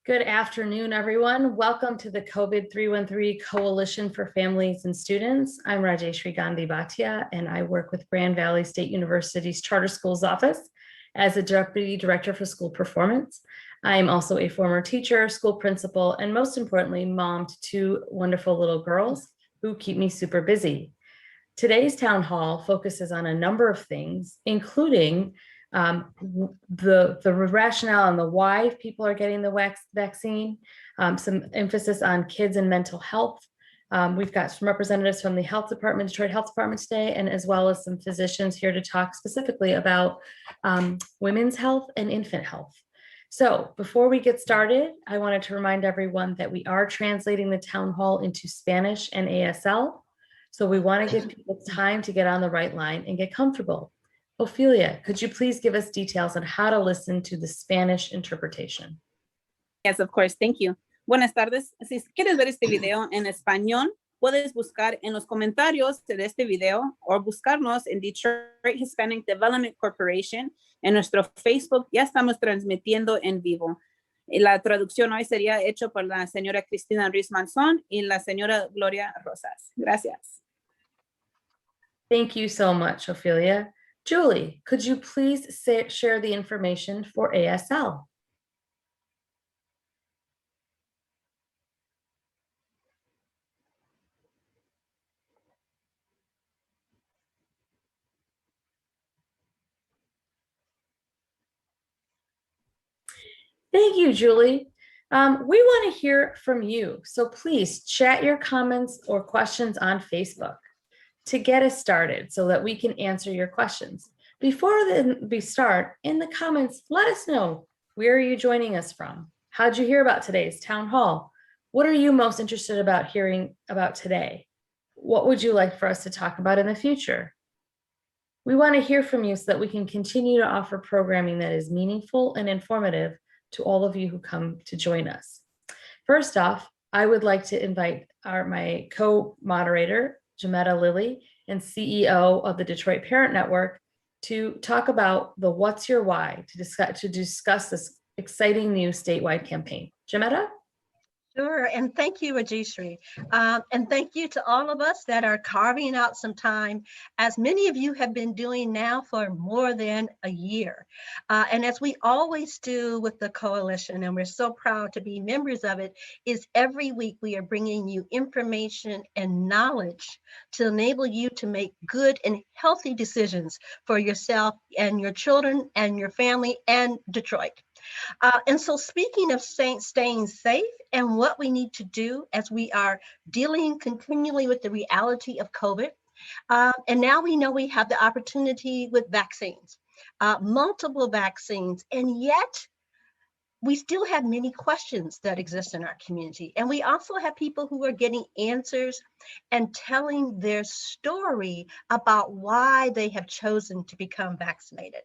Good afternoon, everyone. Welcome to the COVID313 Coalition for Families and Students. I'm Rajeshri Gandhi Bhatia, and I work with Grand Valley State University's Charter Schools Office as a Deputy Director for School Performance. I am also a former teacher, school principal, and most importantly, mom to two wonderful little girls who keep me super busy. Today's town hall focuses on a number of things, including the rationale and the why people are getting the vaccine, some emphasis on kids and mental health. We've got some representatives from the health department, Detroit Health Department today, and as well as some physicians here to talk specifically about women's health and infant health. So before we get started, I wanted to remind everyone that we are translating the town hall into Spanish and ASL. So we want to give people time to get on the right line and get comfortable. Ophelia, could you please give us details on how to listen to the Spanish interpretation? Yes, of course. Thank you. Buenas tardes. Si quieres ver este video en español, puedes buscar en los comentarios de este video o buscarnos en Detroit Hispanic Development Corporation. En nuestro Facebook ya estamos transmitiendo en vivo. Y la traducción hoy sería hecho por la señora Cristina Ruiz Manzón y la señora Gloria Rosas. Gracias. Thank you so much, Ophelia. Julie, could you please share the information for ASL? Thank you, Julie. We want to hear from you, so please chat your comments or questions on Facebook to get us started so that we can answer your questions. Before we start, in the comments, let us know, where are you joining us from? How'd you hear about today's town hall? What are you most interested about hearing about today? What would you like for us to talk about in the future? We want to hear from you so that we can continue to offer programming that is meaningful and informative to all of you who come to join us. First off, I would like to invite my co-moderator, Jametta Lilly, and CEO of the Detroit Parent Network, to talk about the What's Your Why, to discuss this exciting new statewide campaign. Jametta? Sure, and thank you, Rajeshri. And thank you to all of us that are carving out some time, as many of you have been doing now for more than a year. And as we always do with the coalition, and we're so proud to be members of it, is every week we are bringing you information and knowledge to enable you to make good and healthy decisions for yourself and your children and your family and Detroit. And so speaking of staying safe and what we need to do as we are dealing continually with the reality of COVID, and now we know we have the opportunity with vaccines, multiple vaccines, and yet we still have many questions that exist in our community. And we also have people who are getting answers and telling their story about why they have chosen to become vaccinated.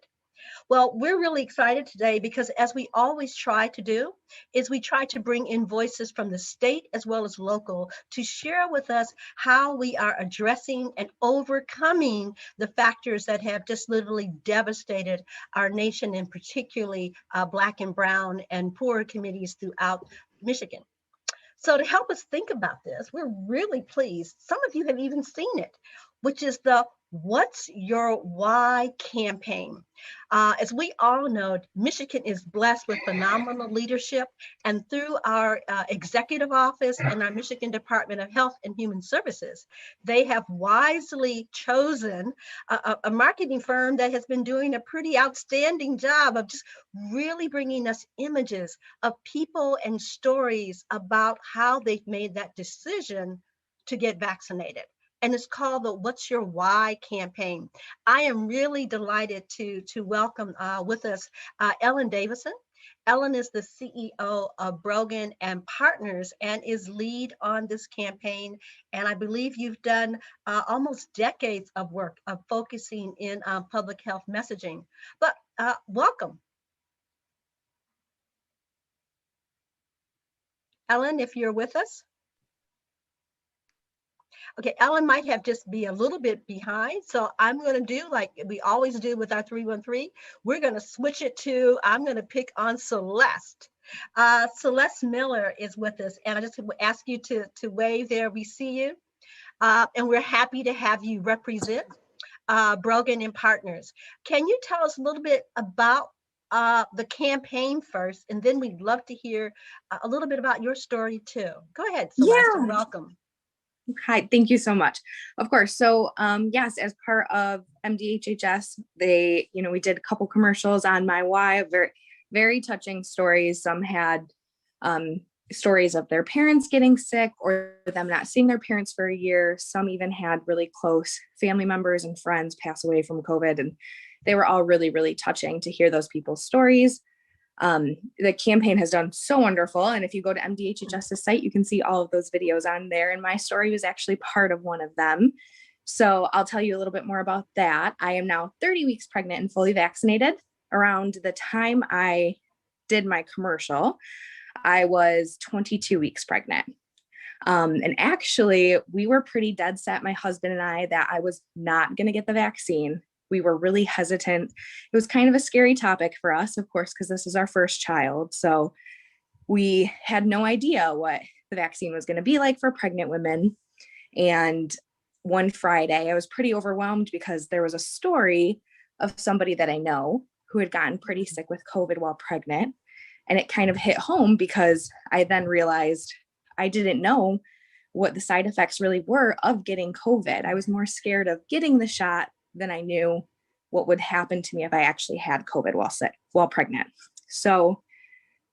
Well, we're really excited today because, as we always try to do, is we try to bring in voices from the state as well as local to share with us how we are addressing and overcoming the factors that have just literally devastated our nation, and particularly Black and brown and poor communities throughout Michigan. So to help us think about this, we're really pleased. Some of you have even seen it, which is the What's Your Why campaign. As we all know, Michigan is blessed with phenomenal leadership, and through our executive office and our Michigan Department of Health and Human Services, they have wisely chosen a marketing firm that has been doing a pretty outstanding job of just really bringing us images of people and stories about how they've made that decision to get vaccinated. And it's called the What's Your Why campaign. I am really delighted to welcome with us Ellen Davison. Ellen is the CEO of Brogan and Partners and is lead on this campaign. And I believe you've done almost decades of work of focusing in on public health messaging. But welcome. Ellen, if you're with us. Okay, Ellen might have just be a little bit behind. So I'm going to do like we always do with our 313. We're going to switch it to, I'm going to pick on Celeste. Celeste Miller is with us, and I just ask you to wave there. We see you, and we're happy to have you represent Brogan and Partners. Can you tell us a little bit about the campaign first, and then we'd love to hear a little bit about your story too. Go ahead, Celeste, and welcome. Hi, thank you so much. Of course. So yes, as part of MDHHS, we did a couple commercials on my why, very, very touching stories. Some had stories of their parents getting sick or them not seeing their parents for a year. Some even had really close family members and friends pass away from COVID. And they were all really, really touching to hear those people's stories. The campaign has done so wonderful. And if you go to MDHHS's site, you can see all of those videos on there. And my story was actually part of one of them. So I'll tell you a little bit more about that. I am now 30 weeks pregnant and fully vaccinated. Around the time I did my commercial, I was 22 weeks pregnant. And actually, we were pretty dead set, my husband and I, that I was not going to get the vaccine. We were really hesitant. It was kind of a scary topic for us, of course, because this is our first child. So we had no idea what the vaccine was going to be like for pregnant women. And one Friday, I was pretty overwhelmed because there was a story of somebody that I know who had gotten pretty sick with COVID while pregnant. And it kind of hit home because I then realized I didn't know what the side effects really were of getting COVID. I was more scared of getting the shot than I knew what would happen to me if I actually had COVID while pregnant. So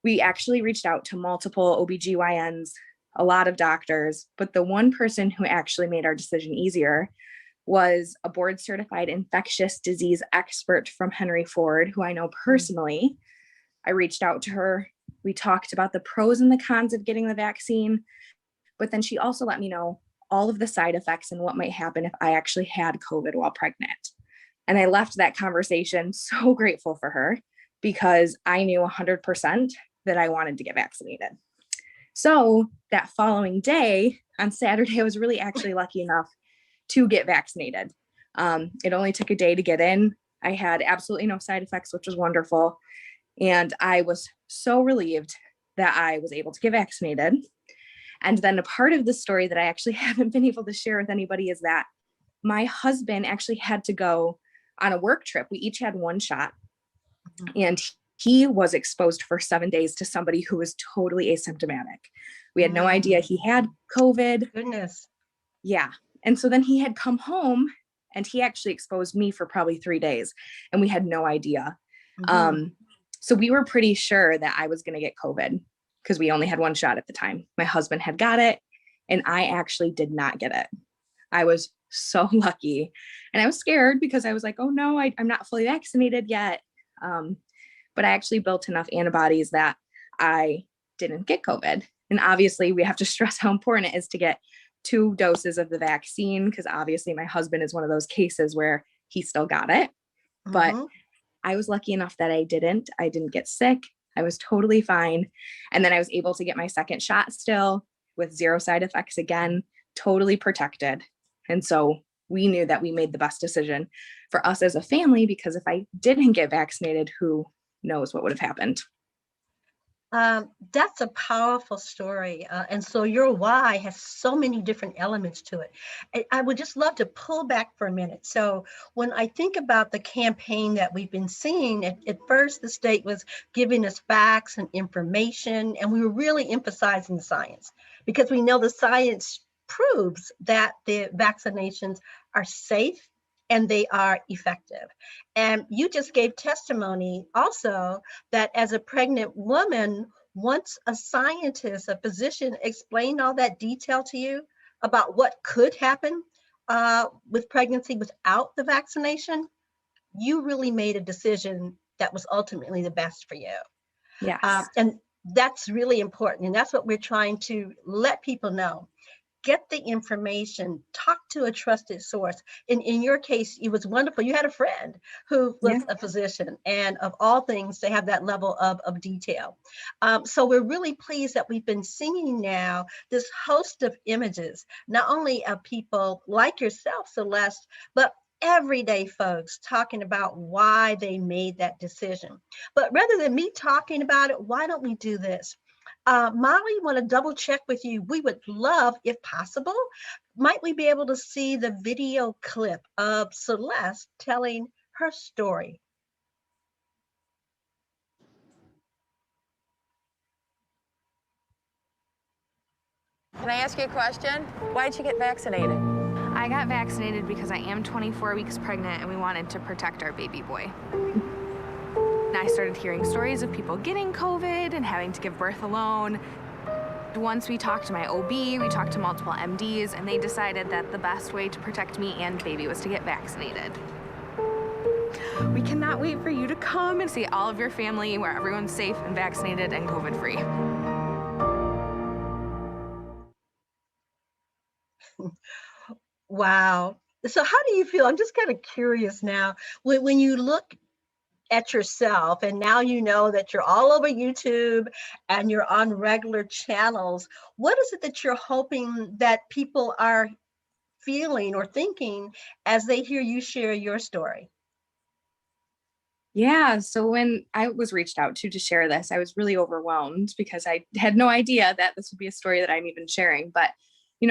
we actually reached out to multiple OBGYNs, a lot of doctors, but the one person who actually made our decision easier was a board certified infectious disease expert from Henry Ford, who I know personally. I reached out to her. We talked about the pros and the cons of getting the vaccine, but then she also let me know all of the side effects and what might happen if I actually had COVID while pregnant. And I left that conversation so grateful for her because I knew 100% that I wanted to get vaccinated. So that following day, on Saturday, I was really actually lucky enough to get vaccinated. It only took a day to get in. I had absolutely no side effects, which was wonderful. And I was so relieved that I was able to get vaccinated. And then a part of the story that I actually haven't been able to share with anybody is that my husband actually had to go on a work trip. We each had one shot, and he was exposed for 7 days to somebody who was totally asymptomatic. We had no idea he had COVID. Goodness. Yeah. And so then he had come home and he actually exposed me for probably 3 days, and we had no idea. So we were pretty sure that I was going to get COVID because we only had one shot at the time. My husband had got it, and I actually did not get it. I was so lucky, and I was scared because I was like, oh no, I'm not fully vaccinated yet. But I actually built enough antibodies that I didn't get COVID. And obviously we have to stress how important it is to get 2 doses of the vaccine, because obviously my husband is one of those cases where he still got it. But I was lucky enough that I didn't get sick. I was totally fine. And then I was able to get my second shot still with 0 side effects again, totally protected. And so we knew that we made the best decision for us as a family, because if I didn't get vaccinated, who knows what would have happened. That's a powerful story. And so your why has so many different elements to it. I would just love to pull back for a minute. So when I think about the campaign that we've been seeing, at first the state was giving us facts and information, and we were really emphasizing the science because we know the science proves that the vaccinations are safe and they are effective. And you just gave testimony also that as a pregnant woman, once a scientist, a physician explained all that detail to you about what could happen with pregnancy without the vaccination, you really made a decision that was ultimately the best for you. Yes. And that's really important. And that's what we're trying to let people know. Get the information, talk to a trusted source. In your case, it was wonderful. You had a friend who was a physician, and of all things, they have that level of detail. So we're really pleased that we've been seeing now this host of images, not only of people like yourself, Celeste, but everyday folks talking about why they made that decision. But rather than me talking about it, why don't we do this? Molly, want to double check with you. We would love, if possible, might we be able to see the video clip of Celeste telling her story? Can I ask you a question? Why did you get vaccinated? I got vaccinated because I am 24 weeks pregnant and we wanted to protect our baby boy. And I started hearing stories of people getting COVID and having to give birth alone. Once we talked to my OB, we talked to multiple MDs, and they decided that the best way to protect me and baby was to get vaccinated. We cannot wait for you to come and see all of your family where everyone's safe and vaccinated and COVID-free. Wow. So how do you feel? I'm just kind of curious now. When you look at yourself and now you know that you're all over YouTube and you're on regular channels, what is it that you're hoping that people are feeling or thinking as they hear you share your story? Yeah, so when I was reached out to share this, I was really overwhelmed because I had no idea that this would be a story that I'm even sharing. But,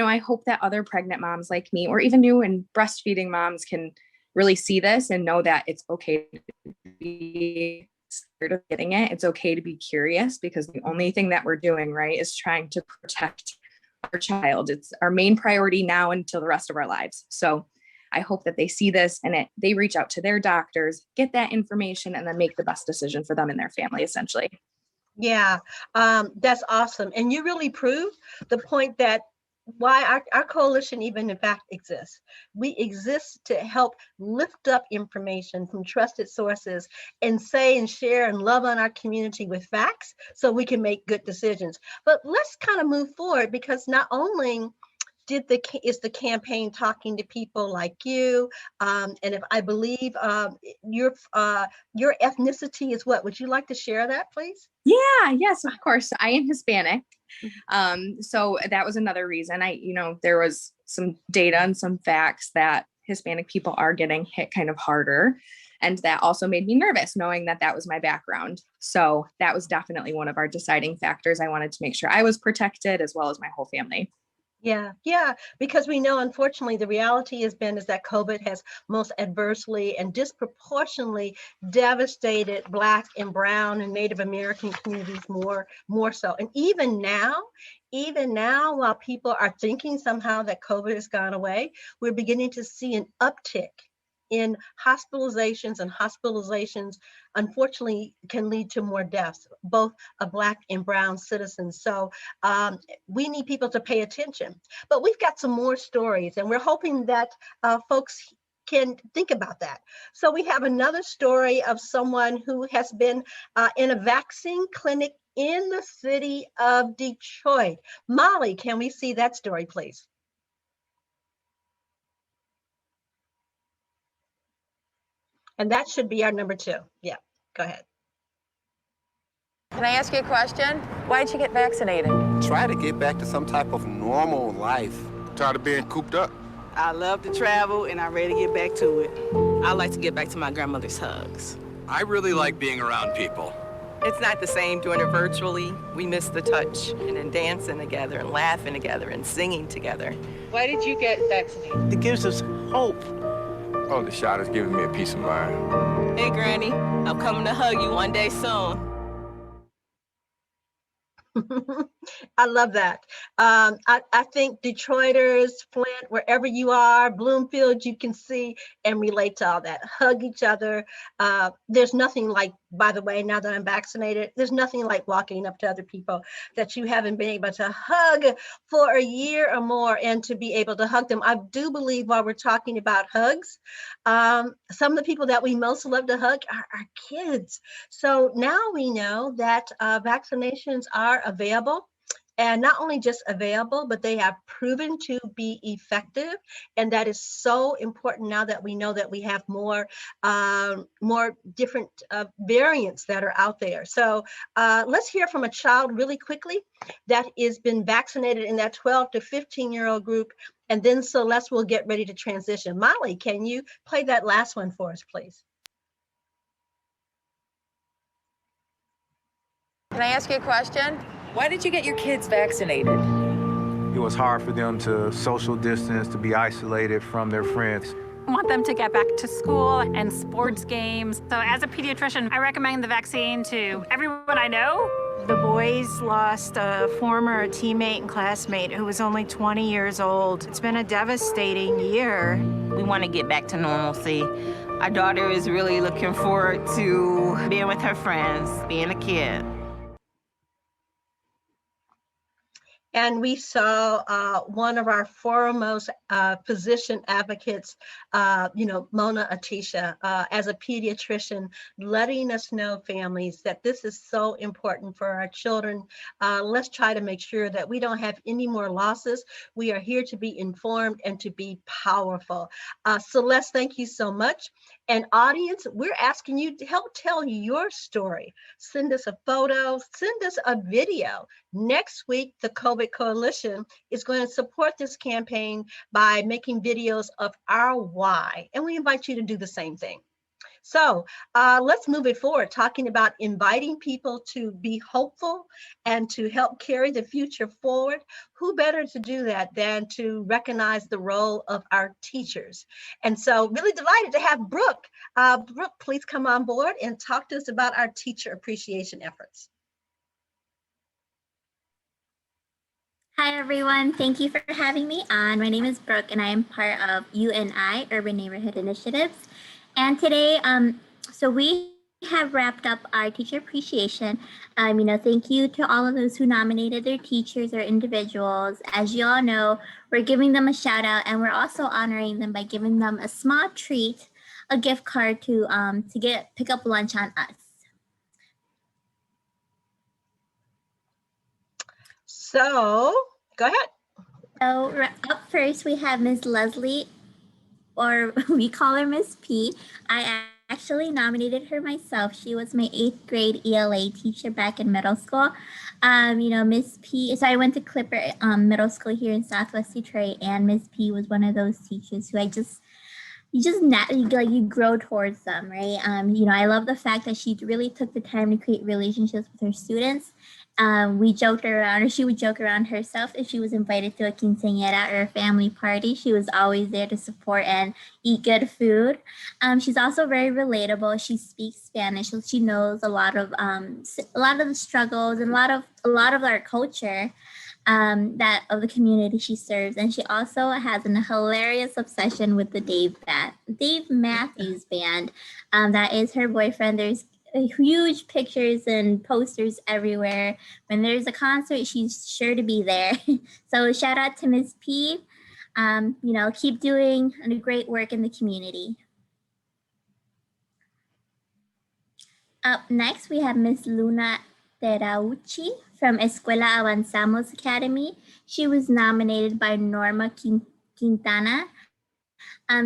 I hope that other pregnant moms like me, or even new and breastfeeding moms, can really see this and know that it's okay to be scared of getting it. It's okay to be curious, because the only thing that we're doing, right, is trying to protect our child. It's our main priority now until the rest of our lives. So I hope that they see this and they reach out to their doctors, get that information, and then make the best decision for them and their family, essentially. Yeah, that's awesome. And you really prove the point that why our coalition even in fact exists. We exist to help lift up information from trusted sources and say and share and love on our community with facts so we can make good decisions. But let's kind of move forward, because not only is the campaign talking to people like you, and if I believe your ethnicity is what? Would you like to share that, please? Yeah, yes, of course. I am Hispanic. So that was another reason. There was some data and some facts that Hispanic people are getting hit kind of harder. And that also made me nervous, knowing that that was my background. So that was definitely one of our deciding factors. I wanted to make sure I was protected, as well as my whole family. Yeah, because we know, unfortunately, the reality is that COVID has most adversely and disproportionately devastated Black and Brown and Native American communities more so. And even now, while people are thinking somehow that COVID has gone away, we're beginning to see an uptick in hospitalizations, and hospitalizations unfortunately can lead to more deaths, both of Black and Brown citizens. So we need people to pay attention. But we've got some more stories, and we're hoping that folks can think about that. So we have another story of someone who has been in a vaccine clinic in the city of Detroit. Molly, can we see that story, please? And that should be our number 2. Yeah, go ahead. Can I ask you a question? Why did you get vaccinated? Try to get back to some type of normal life. Tired of being cooped up. I love to travel, and I'm ready to get back to it. I like to get back to my grandmother's hugs. I really like being around people. It's not the same doing it virtually. We miss the touch and then dancing together and laughing together and singing together. Why did you get vaccinated? It gives us hope. Oh, the shot has given me a peace of mind. Hey, Granny, I'm coming to hug you one day soon. I love that. I think Detroiters, Flint, wherever you are, Bloomfield, you can see and relate to all that. Hug each other. There's nothing like, by the way, now that I'm vaccinated, there's nothing like walking up to other people that you haven't been able to hug for a year or more, and to be able to hug them. I do believe, while we're talking about hugs, some of the people that we most love to hug are our kids. So now we know that vaccinations are available and not only just available, but they have proven to be effective. And that is so important now that we know that we have more different variants that are out there. So let's hear from a child really quickly that has been vaccinated in that 12 to 15-year-old group. And then Celeste will get ready to transition. Molly, can you play that last one for us, please? Can I ask you a question? Why did you get your kids vaccinated? It was hard for them to social distance, to be isolated from their friends. I want them to get back to school and sports games. So as a pediatrician, I recommend the vaccine to everyone I know. The boys lost a former teammate and classmate who was only 20 years old. It's been a devastating year. We want to get back to normalcy. Our daughter is really looking forward to being with her friends, being a kid. And we saw one of our foremost physician advocates, Mona Atisha, as a pediatrician, letting us know, families, that this is so important for our children. Let's try to make sure that we don't have any more losses. We are here to be informed and to be powerful. Celeste, thank you so much. And audience, we're asking you to help tell your story. Send us a photo, send us a video. Next week, the COVID Coalition is going to support this campaign by making videos of our why. And we invite you to do the same thing. So let's move it forward, talking about inviting people to be hopeful and to help carry the future forward. Who better to do that than to recognize the role of our teachers? And so really delighted to have Brooke. Brooke, please come on board and talk to us about our teacher appreciation efforts. Hi, everyone. Thank you for having me on. My name is Brooke, and I am part of UNI, Urban Neighborhood Initiatives. And today, so we have wrapped up our teacher appreciation. Thank you to all of those who nominated their teachers or individuals. As you all know, we're giving them a shout out, and we're also honoring them by giving them a small treat, a gift card to pick up lunch on us. So go ahead. So up first, we have Miss Leslie, or we call her Miss P. I actually nominated her myself. She was my 8th grade ELA teacher back in middle school. Miss P, so I went to Clipper Middle School here in Southwest Detroit, and Miss P was one of those teachers who you grow towards them, right? I love the fact that she really took the time to create relationships with her students. We joked around, or she would joke around herself if she was invited to a quinceañera or a family party. She was always there to support and eat good food. She's also very relatable. She speaks Spanish, so she knows a lot of the struggles and a lot of our culture that of the community she serves. And she also has a hilarious obsession with the Dave Matthews Band. That is her boyfriend. There's huge pictures and posters everywhere. When there's a concert, she's sure to be there. So shout out to Ms. P. Keep doing great work in the community. Up next, we have Miss Luna Terauchi from Escuela Avanzamos Academy. She was nominated by Norma Quintana.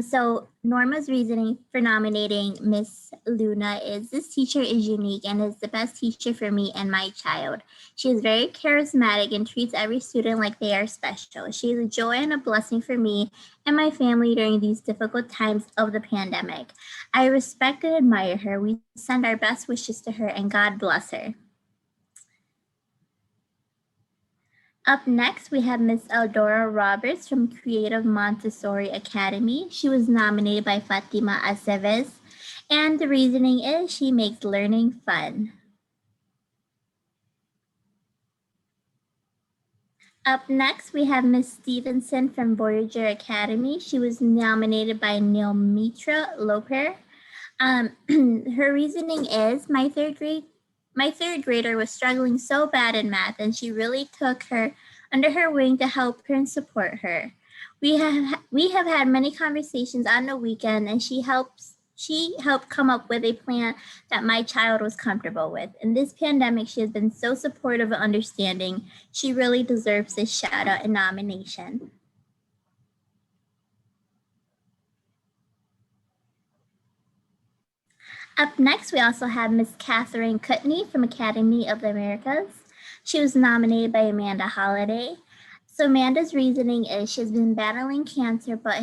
So Norma's reasoning for nominating Miss Luna is this teacher is unique and is the best teacher for me and my child. She is very charismatic and treats every student like they are special. She is a joy and a blessing for me and my family during these difficult times of the pandemic. I respect and admire her. We send our best wishes to her and God bless her. Up next, we have Miss Eldora Roberts from Creative Montessori Academy. She was nominated by Fatima Aceves, and the reasoning is she makes learning fun. Up next, we have Miss Stevenson from Voyager Academy. She was nominated by Neil Mitra Loper. Her reasoning is my third grader was struggling so bad in math, and she really took her under her wing to help her and support her. We have had many conversations on the weekend, and she She helped come up with a plan that my child was comfortable with. In this pandemic, she has been so supportive and understanding. She really deserves this shout out and nomination. Up next, we also have Miss Catherine Kutney from Academy of the Americas. She was nominated by Amanda Holliday. So Amanda's reasoning is she has been battling cancer, but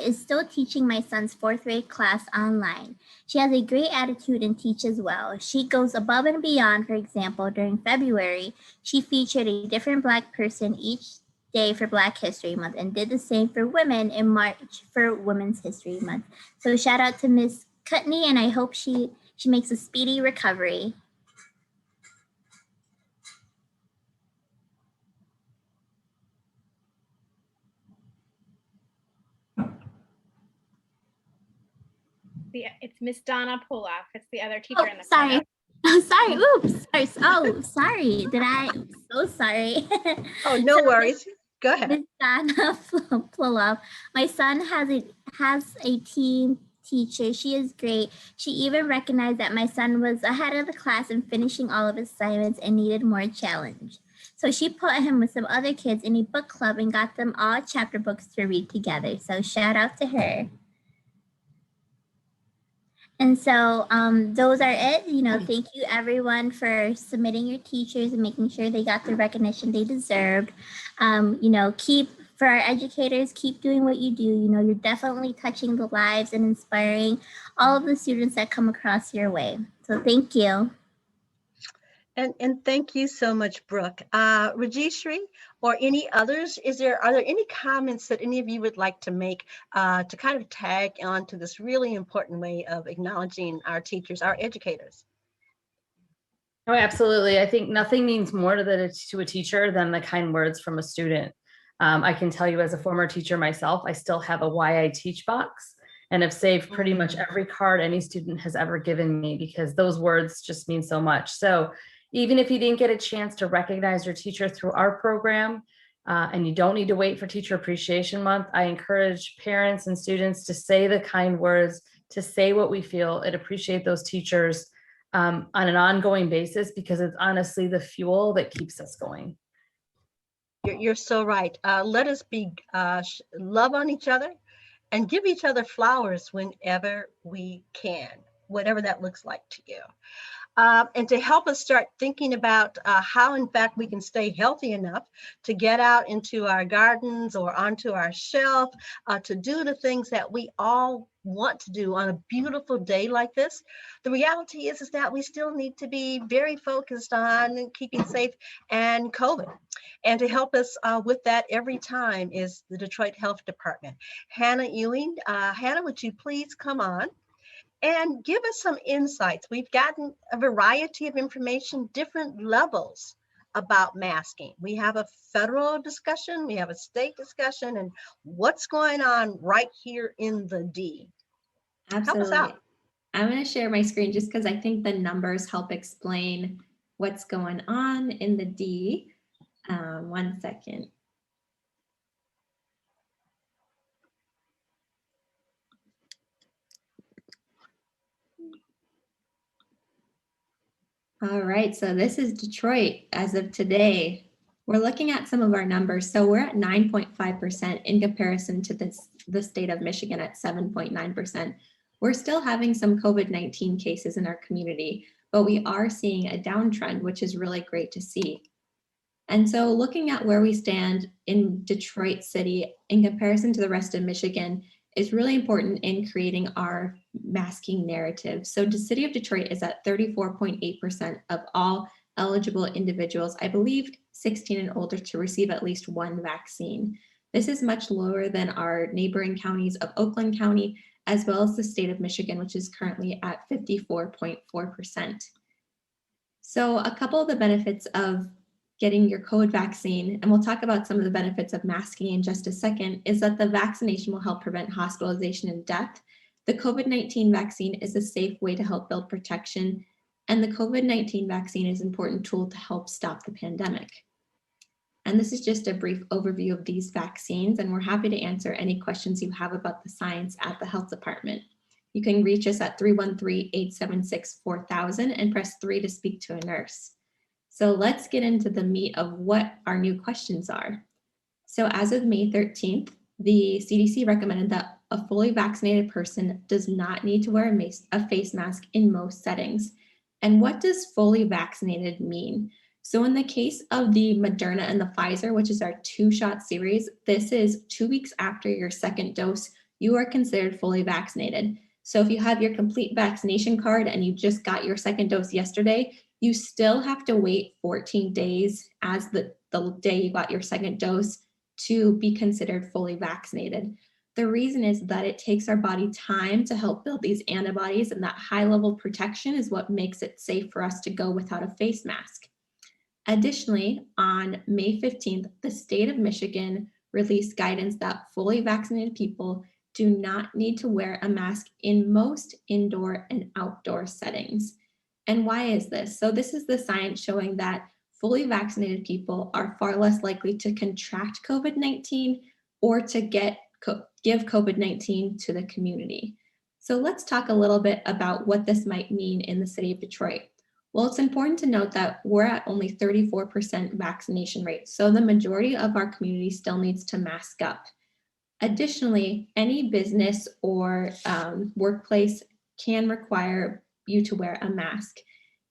is still teaching my son's 4th grade class online. She has a great attitude and teaches well. She goes above and beyond. For example, during February, she featured a different Black person each day for Black History Month and did the same for women in March for Women's History Month. So shout out to Miss Kutney, and I hope she makes a speedy recovery. It's Miss Donna Puloff. It's the other teacher in the Sorry. Oh, sorry. Oops. Sorry. Oh, sorry. So sorry. Oh, no worries. Go ahead. Miss Donna Puloff. My son has a team teacher. She is great. She even recognized that my son was ahead of the class in finishing all of his assignments and needed more challenge. So she put him with some other kids in a book club and got them all chapter books to read together. So shout out to her. And so those are it. Thank you everyone for submitting your teachers and making sure they got the recognition they deserved. For our educators, keep doing what you do. You're definitely touching the lives and inspiring all of the students that come across your way. So thank you. And thank you so much, Brooke. Rajeshri or any others, are there any comments that any of you would like to make to kind of tag on to this really important way of acknowledging our teachers, our educators? Oh, absolutely. I think nothing means more to a teacher than the kind words from a student. I can tell you as a former teacher myself, I still have a Why I Teach box and have saved pretty much every card any student has ever given me because those words just mean so much. So even if you didn't get a chance to recognize your teacher through our program, and you don't need to wait for Teacher Appreciation Month, I encourage parents and students to say the kind words, to say what we feel and appreciate those teachers on an ongoing basis, because it's honestly the fuel that keeps us going. You're so right. Let us love on each other and give each other flowers whenever we can, whatever that looks like to you. And to help us start thinking about how, in fact, we can stay healthy enough to get out into our gardens or onto our shelf, to do the things that we all want to do on a beautiful day like this. The reality is that we still need to be very focused on keeping safe and COVID. And to help us with that every time is the Detroit Health Department. Hannah Ewing. Hannah, would you please come on and give us some insights? We've gotten a variety of information, different levels about masking. We have a federal discussion, we have a state discussion, and what's going on right here in the D. Absolutely. Help us out. I'm going to share my screen just because I think the numbers help explain what's going on in the D. 1 second. All right, so this is Detroit as of today. We're looking at some of our numbers. So we're at 9.5% in comparison to the state of Michigan at 7.9%. We're still having some COVID-19 cases in our community, but we are seeing a downtrend, which is really great to see. And so looking at where we stand in Detroit City in comparison to the rest of Michigan is really important in creating our masking narrative. So the city of Detroit is at 34.8% of all eligible individuals, I believe 16 and older, to receive at least one vaccine. This is much lower than our neighboring counties of Oakland County, as well as the state of Michigan, which is currently at 54.4%. So a couple of the benefits of getting your COVID vaccine, and we'll talk about some of the benefits of masking in just a second, is that the vaccination will help prevent hospitalization and death. The COVID-19 vaccine is a safe way to help build protection, and the COVID-19 vaccine is an important tool to help stop the pandemic. And this is just a brief overview of these vaccines, and we're happy to answer any questions you have about the science at the health department. You can reach us at 313-876-4000 and press 3 to speak to a nurse. So let's get into the meat of what our new questions are. So as of May 13th, the CDC recommended that a fully vaccinated person does not need to wear a face mask in most settings. And what does fully vaccinated mean? So in the case of the Moderna and the Pfizer, which is our 2-shot series, this is 2 weeks after your second dose, you are considered fully vaccinated. So if you have your complete vaccination card and you just got your second dose yesterday, you still have to wait 14 days as the day you got your second dose to be considered fully vaccinated. The reason is that it takes our body time to help build these antibodies, and that high level of protection is what makes it safe for us to go without a face mask. Additionally, on May 15th, the state of Michigan released guidance that fully vaccinated people do not need to wear a mask in most indoor and outdoor settings. And why is this? So this is the science showing that fully vaccinated people are far less likely to contract COVID-19 or to give COVID-19 to the community. So let's talk a little bit about what this might mean in the city of Detroit. Well, it's important to note that we're at only 34% vaccination rate, so the majority of our community still needs to mask up. Additionally, any business or workplace can require you to wear a mask.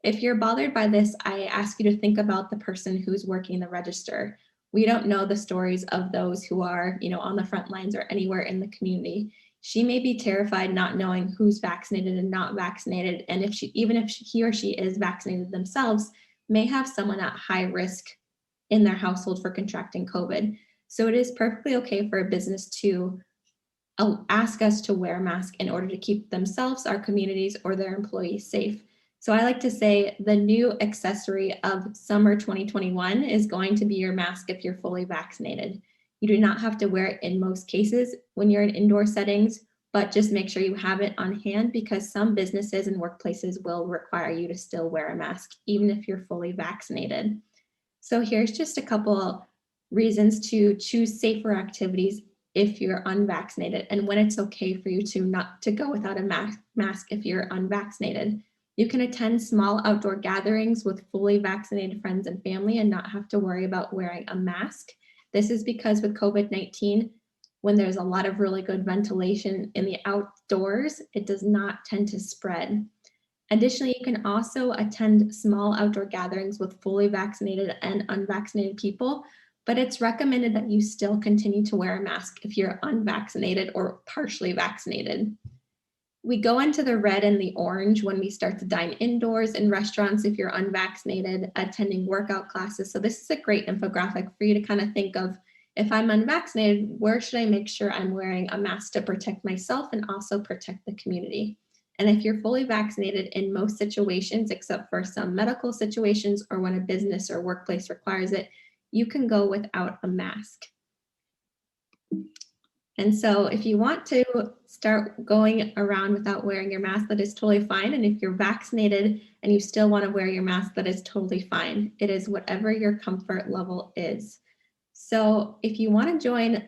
If you're bothered by this, I ask you to think about the person who's working the register. We don't know the stories of those who are, on the front lines or anywhere in the community. She may be terrified not knowing who's vaccinated and not vaccinated, and even if he or she is vaccinated themselves, may have someone at high risk in their household for contracting COVID. So it is perfectly okay for a business to ask us to wear a mask in order to keep themselves, our communities, or their employees safe. So I like to say the new accessory of summer 2021 is going to be your mask if you're fully vaccinated. You do not have to wear it in most cases when you're in indoor settings, but just make sure you have it on hand because some businesses and workplaces will require you to still wear a mask, even if you're fully vaccinated. So here's just a couple reasons to choose safer activities if you're unvaccinated and when it's okay for you to not to go without a mask if you're unvaccinated. You can attend small outdoor gatherings with fully vaccinated friends and family and not have to worry about wearing a mask. This is because with COVID-19, when there's a lot of really good ventilation in the outdoors, it does not tend to spread. Additionally, you can also attend small outdoor gatherings with fully vaccinated and unvaccinated people, but it's recommended that you still continue to wear a mask if you're unvaccinated or partially vaccinated. We go into the red and the orange when we start to dine indoors in restaurants if you're unvaccinated, attending workout classes. So this is a great infographic for you to kind of think of, if I'm unvaccinated, where should I make sure I'm wearing a mask to protect myself and also protect the community? And if you're fully vaccinated in most situations, except for some medical situations or when a business or workplace requires it, you can go without a mask. And so if you want to start going around without wearing your mask, that is totally fine. And if you're vaccinated and you still want to wear your mask, that is totally fine. It is whatever your comfort level is. So if you want to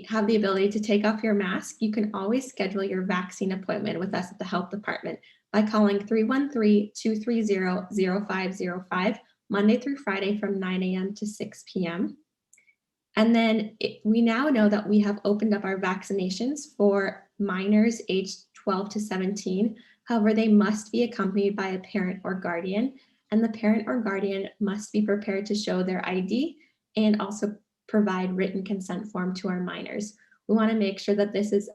have the ability to take off your mask, you can always schedule your vaccine appointment with us at the health department by calling 313-230-0505 Monday through Friday from 9 a.m. to 6 p.m. And then we now know that we have opened up our vaccinations for minors aged 12 to 17. However, they must be accompanied by a parent or guardian, and the parent or guardian must be prepared to show their ID and also provide written consent form to our minors. We want to make sure that this is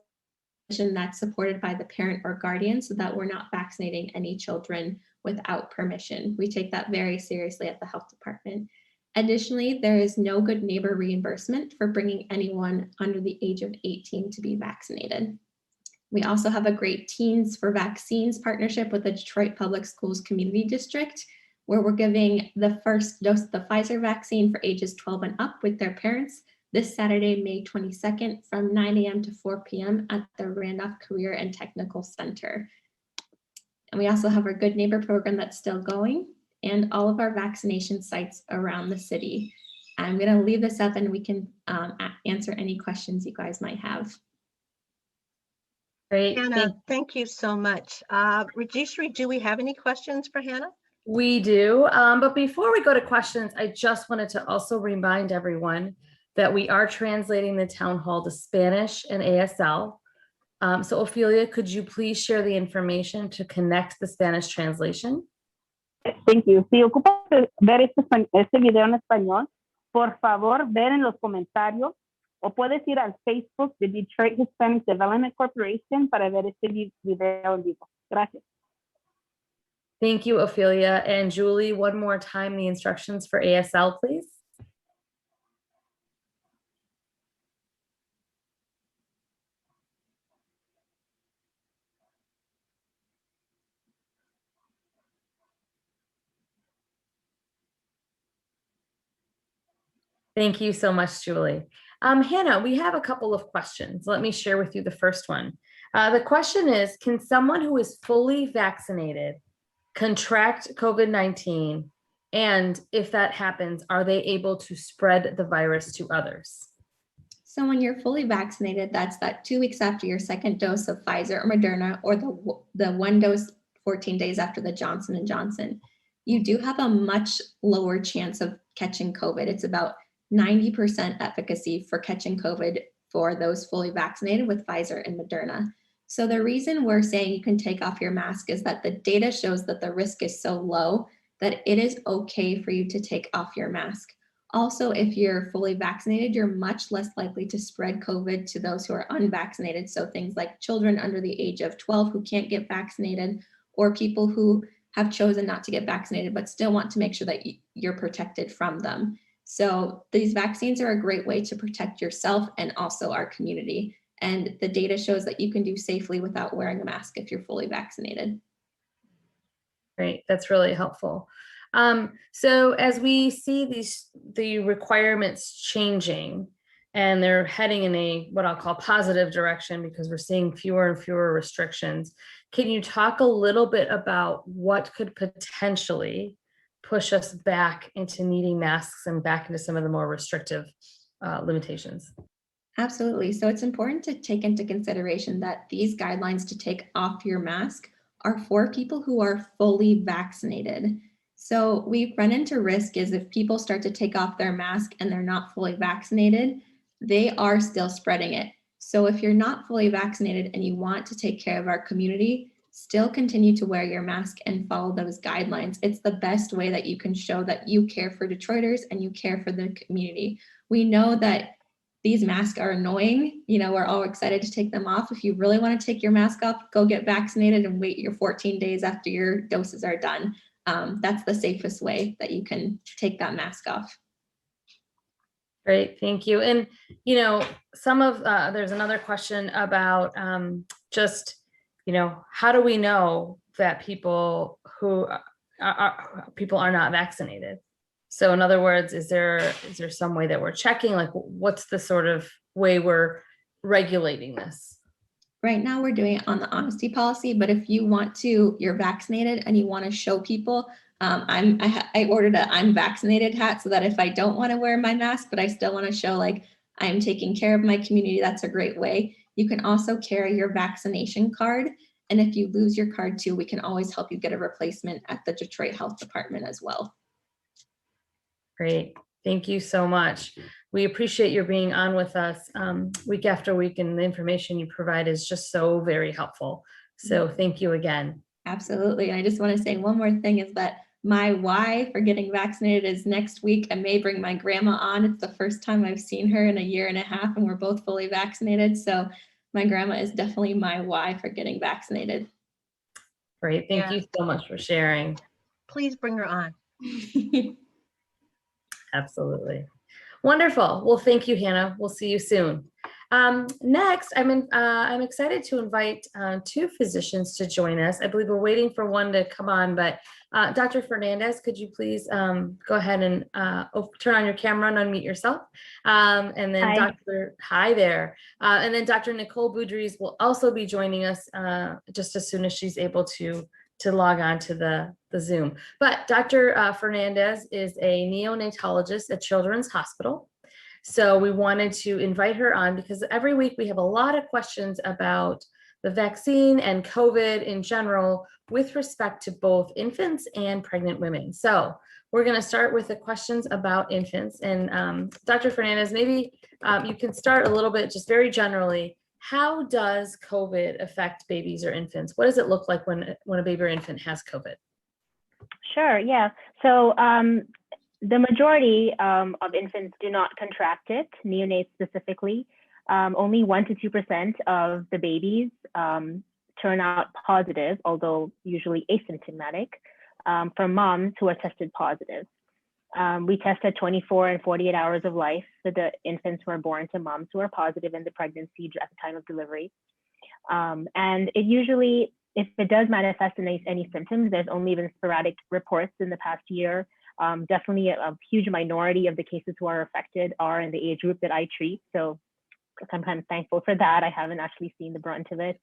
that's supported by the parent or guardian so that we're not vaccinating any children without permission. We take that very seriously at the health department. Additionally, there is no good neighbor reimbursement for bringing anyone under the age of 18 to be vaccinated. We also have a great Teens for Vaccines partnership with the Detroit Public Schools Community District, where we're giving the first dose of the Pfizer vaccine for ages 12 and up with their parents this Saturday, May 22nd from 9 a.m. to 4 p.m. at the Randolph Career and Technical Center. And we also have our Good Neighbor program that's still going and all of our vaccination sites around the city. I'm going to leave this up and we can answer any questions you guys might have. Great. Hannah, thank you so much. Rajeshri, do we have any questions for Hannah? We do, but before we go to questions, I just wanted to also remind everyone that we are translating the town hall to Spanish and ASL. So Ophelia, could you please share the information to connect the Spanish translation? Thank you. Si ocupas ver este video en español, por favor, ver en los comentarios o puedes ir al Facebook de Detroit Hispanic Development Corporation para ver este video en vivo. Gracias. Thank you, Ophelia. And Julie, one more time, the instructions for ASL, please. Thank you so much, Julie. Hannah, we have a couple of questions. Let me share with you the first one. The question is, can someone who is fully vaccinated contract COVID-19? And if that happens, are they able to spread the virus to others? So when you're fully vaccinated, that's that 2 weeks after your second dose of Pfizer or Moderna, or the one dose 14 days after the Johnson & Johnson, you do have a much lower chance of catching COVID. It's about 90% efficacy for catching COVID for those fully vaccinated with Pfizer and Moderna. So the reason we're saying you can take off your mask is that the data shows that the risk is so low that it is okay for you to take off your mask. Also, if you're fully vaccinated, you're much less likely to spread COVID to those who are unvaccinated. So things like children under the age of 12 who can't get vaccinated, or people who have chosen not to get vaccinated but still want to make sure that you're protected from them. So these vaccines are a great way to protect yourself and also our community. And the data shows that you can do safely without wearing a mask if you're fully vaccinated. Great, that's really helpful. So as we see the requirements changing, and they're heading in a what I'll call positive direction because we're seeing fewer and fewer restrictions, can you talk a little bit about what could potentially push us back into needing masks and back into some of the more restrictive limitations? Absolutely. So it's important to take into consideration that these guidelines to take off your mask are for people who are fully vaccinated. So we run into risk is if people start to take off their mask and they're not fully vaccinated, they are still spreading it. So if you're not fully vaccinated and you want to take care of our community, still continue to wear your mask and follow those guidelines. It's the best way that you can show that you care for Detroiters and you care for the community. We know that these masks are annoying. You know, we're all excited to take them off. If you really want to take your mask off, go get vaccinated and wait your 14 days after your doses are done. That's the safest way that you can take that mask off. Great, thank you. And, you know, some of, there's another question about just, you know, how do we know that people who are not vaccinated? So in other words, is there some way that we're checking, like what's the sort of way we're regulating this? Right now we're doing it on the honesty policy, but if you want to, you're vaccinated and you want to show people, I ordered a I'm vaccinated hat so that if I don't want to wear my mask, but I still want to show like I'm taking care of my community, that's a great way. You can also carry your vaccination card. And if you lose your card too, we can always help you get a replacement at the Detroit Health Department as well. Great. Thank you so much. We appreciate your being on with us week after week, and the information you provide is just so very helpful. So thank you again. Absolutely. I just want to say one more thing is that my why for getting vaccinated is next week. I may bring my grandma on. It's the first time I've seen her in a year and a half, and we're both fully vaccinated. So my grandma is definitely my why for getting vaccinated. Great. Thank you so much for sharing. Please bring her on. Absolutely. Wonderful. Well, thank you, Hannah. We'll see you soon. Next, I'm excited to invite two physicians to join us. I believe we're waiting for one to come on, but Dr. Fernandez, could you please go ahead and turn on your camera and unmute yourself? And then hi there. And then Dr. Nicole Boudries will also be joining us just as soon as she's able to log on to the Zoom. But Dr. Fernandez is a neonatologist at Children's Hospital. So we wanted to invite her on because every week we have a lot of questions about the vaccine and COVID in general with respect to both infants and pregnant women. So we're going to start with the questions about infants. And Dr. Fernandez, maybe you can start a little bit, just very generally. How does COVID affect babies or infants? What does it look like when a baby or infant has COVID? Sure, yeah. So the majority of infants do not contract it, neonates specifically. Only 1 to 2% of the babies turn out positive, although usually asymptomatic, from moms who are tested positive. We test at 24 and 48 hours of life for the infants who are born to moms who are positive in the pregnancy at the time of delivery. And it usually, if it does manifest in any symptoms, there's only been sporadic reports in the past year. Definitely a huge minority of the cases who are affected are in the age group that I treat. So sometimes thankful for that. I haven't actually seen the brunt of it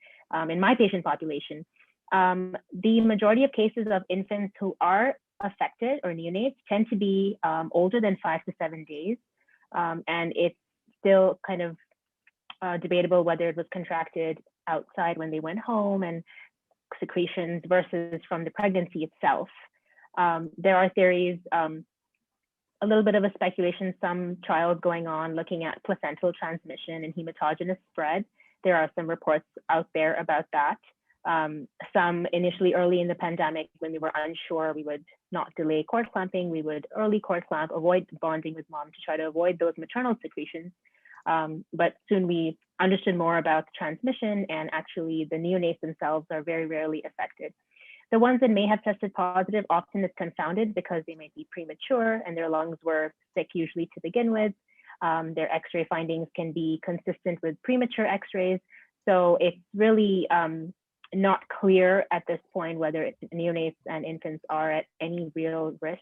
in my patient population. The majority of cases of infants who are affected or neonates tend to be older than 5 to 7 days. And it's still kind of debatable whether it was contracted outside when they went home and secretions versus from the pregnancy itself. There are theories, a little bit of a speculation, some trials going on looking at placental transmission and haematogenous spread. There are some reports out there about that. Some initially early in the pandemic, when we were unsure, we would not delay cord clamping. We would early cord clamp, avoid bonding with mom to try to avoid those maternal secretions. But soon we understood more about the transmission, and actually the neonates themselves are very rarely affected. The ones that may have tested positive often is confounded because they might be premature and their lungs were sick usually to begin with. Their X-ray findings can be consistent with premature X-rays. So it's really not clear at this point whether neonates and infants are at any real risk.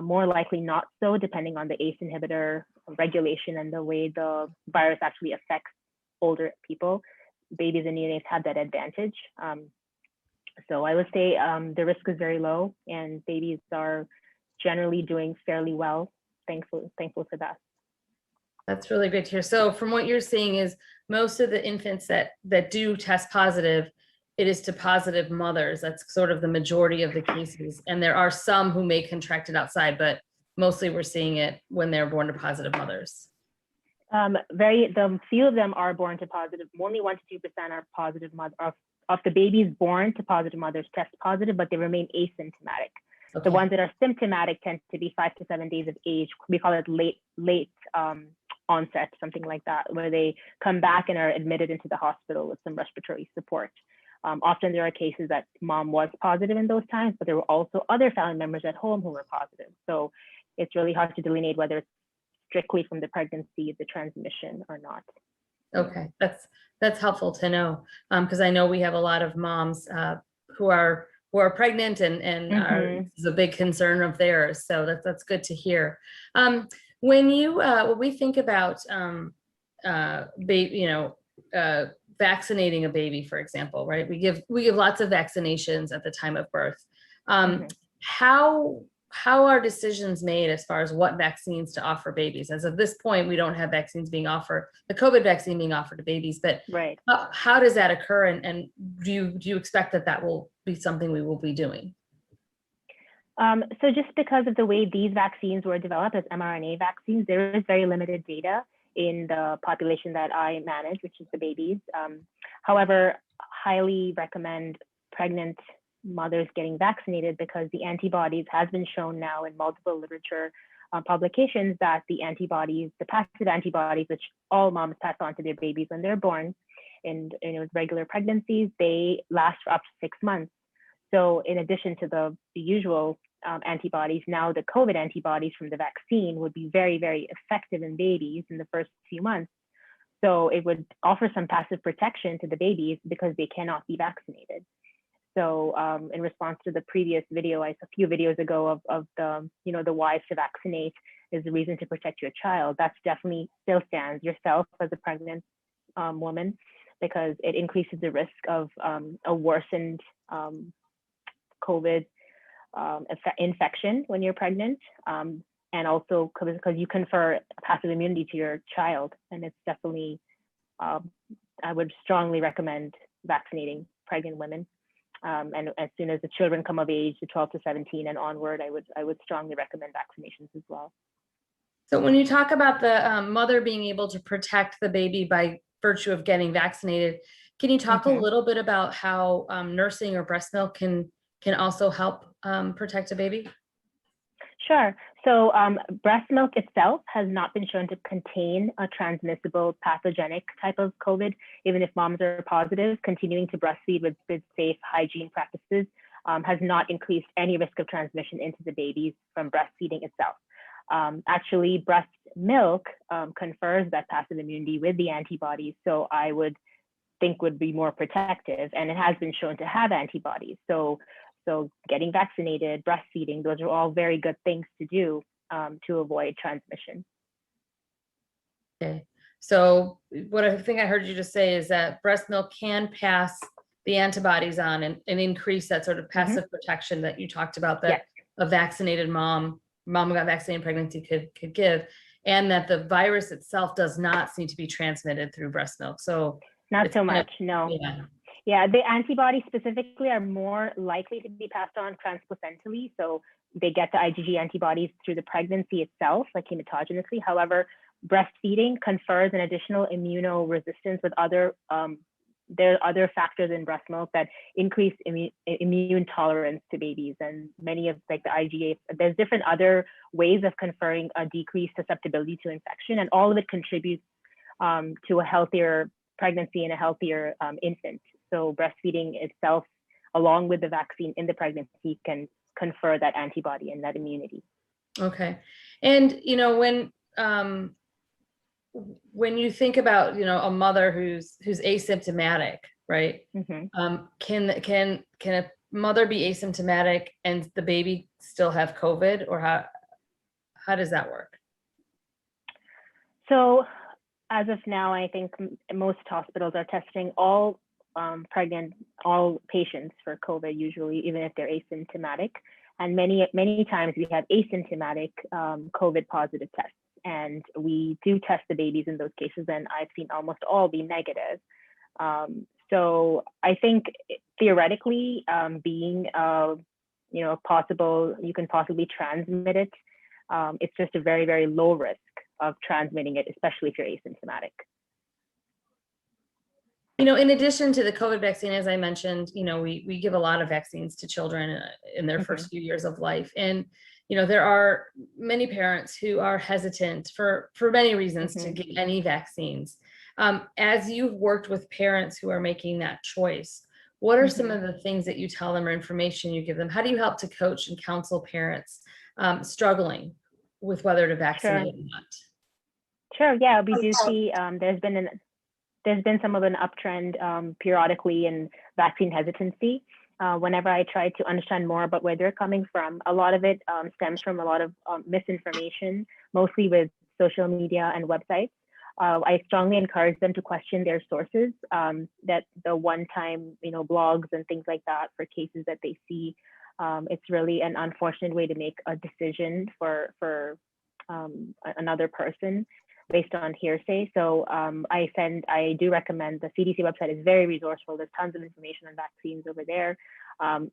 More likely not so, depending on the ACE inhibitor regulation and the way the virus actually affects older people. Babies and neonates have that advantage. So I would say the risk is very low and babies are generally doing fairly well. Thankful for that. That's really good to hear. So from what you're seeing is most of the infants that do test positive, it is to positive mothers. That's sort of the majority of the cases. And there are some who may contract it outside, but mostly we're seeing it when they're born to positive mothers. The few of them are born to positive. Only 1 to 2% are positive of the babies born to positive mothers test positive, but they remain asymptomatic. Okay. The ones that are symptomatic tend to be 5 to 7 days of age. We call it late onset, something like that, where they come back and are admitted into the hospital with some respiratory support. Often there are cases that mom was positive in those times, but there were also other family members at home who were positive. So it's really hard to delineate whether it's strictly from the pregnancy, the transmission or not. Okay, that's helpful to know, because I know we have a lot of moms who are pregnant and this is a big concern of theirs. So that's good to hear. When we think about vaccinating a baby, for example, right? We give lots of vaccinations at the time of birth. How are decisions made as far as what vaccines to offer babies? As of this point, we don't have vaccines being offered, the COVID vaccine being offered to babies, but right. How does that occur? And do you expect that will be something we will be doing? So just because of the way these vaccines were developed as mRNA vaccines, there is very limited data in the population that I manage, which is the babies. However, highly recommend pregnant mothers getting vaccinated because the antibodies has been shown now in multiple literature publications that the passive antibodies, which all moms pass on to their babies when they're born, and regular pregnancies, they last for up to 6 months. So in addition to the usual antibodies, now the COVID antibodies from the vaccine would be very, very effective in babies in the first few months. So it would offer some passive protection to the babies because they cannot be vaccinated. So in response to the previous video, a few videos ago of the why to vaccinate is the reason to protect your child. That's definitely still stands yourself as a pregnant woman, because it increases the risk of a worsened COVID infection when you're pregnant. And also because you confer passive immunity to your child. And it's definitely, I would strongly recommend vaccinating pregnant women. And as soon as the children come of age, the 12 to 17 and onward, I would strongly recommend vaccinations as well. So when you talk about the mother being able to protect the baby by virtue of getting vaccinated, can you talk a little bit about how nursing or breast milk can also help protect a baby? Sure. So breast milk itself has not been shown to contain a transmissible pathogenic type of COVID, even if moms are positive. Continuing to breastfeed with safe hygiene practices has not increased any risk of transmission into the babies from breastfeeding itself. Actually, breast milk confers that passive immunity with the antibodies, so I would think would be more protective, and it has been shown to have antibodies. So getting vaccinated, breastfeeding, those are all very good things to do to avoid transmission. Okay. So what I think I heard you just say is that breast milk can pass the antibodies on and increase that sort of passive protection that you talked about that a vaccinated mom who got vaccinated pregnancy could give, and that the virus itself does not seem to be transmitted through breast milk. So not so much, no. Yeah, the antibodies specifically are more likely to be passed on transplacentally. So they get the IgG antibodies through the pregnancy itself, like hematogenously. However, breastfeeding confers an additional immunoresistance with other, there are other factors in breast milk that increase immune tolerance to babies, and many of like the IgA, there's different other ways of conferring a decreased susceptibility to infection, and all of it contributes to a healthier pregnancy and a healthier infant. So breastfeeding itself, along with the vaccine in the pregnancy, can confer that antibody and that immunity. Okay. And, you know, when you think about, you know, a mother who's asymptomatic, right? Can a mother be asymptomatic and the baby still have COVID, or how does that work? So as of now, I think most hospitals are testing all all patients for COVID, usually, even if they're asymptomatic. And many times we have asymptomatic COVID positive tests, and we do test the babies in those cases, and I've seen almost all be negative. So I think theoretically, being you know, possible, you can possibly transmit it. It's just a very, very low risk of transmitting it, especially if you're asymptomatic. You know, in addition to the COVID vaccine, as I mentioned, you know, we give a lot of vaccines to children in their first few years of life. And, you know, there are many parents who are hesitant for many reasons to get any vaccines. As you've worked with parents who are making that choice, what are some of the things that you tell them or information you give them? How do you help to coach and counsel parents struggling with whether to vaccinate or not? Sure, yeah, we do see there's been some of an uptrend periodically in vaccine hesitancy. Whenever I try to understand more about where they're coming from, a lot of it stems from a lot of misinformation, mostly with social media and websites. I strongly encourage them to question their sources, that the one-time, you know, blogs and things like that for cases that they see. It's really an unfortunate way to make a decision for another person based on hearsay. So I do recommend the CDC website is very resourceful. There's tons of information on vaccines over there.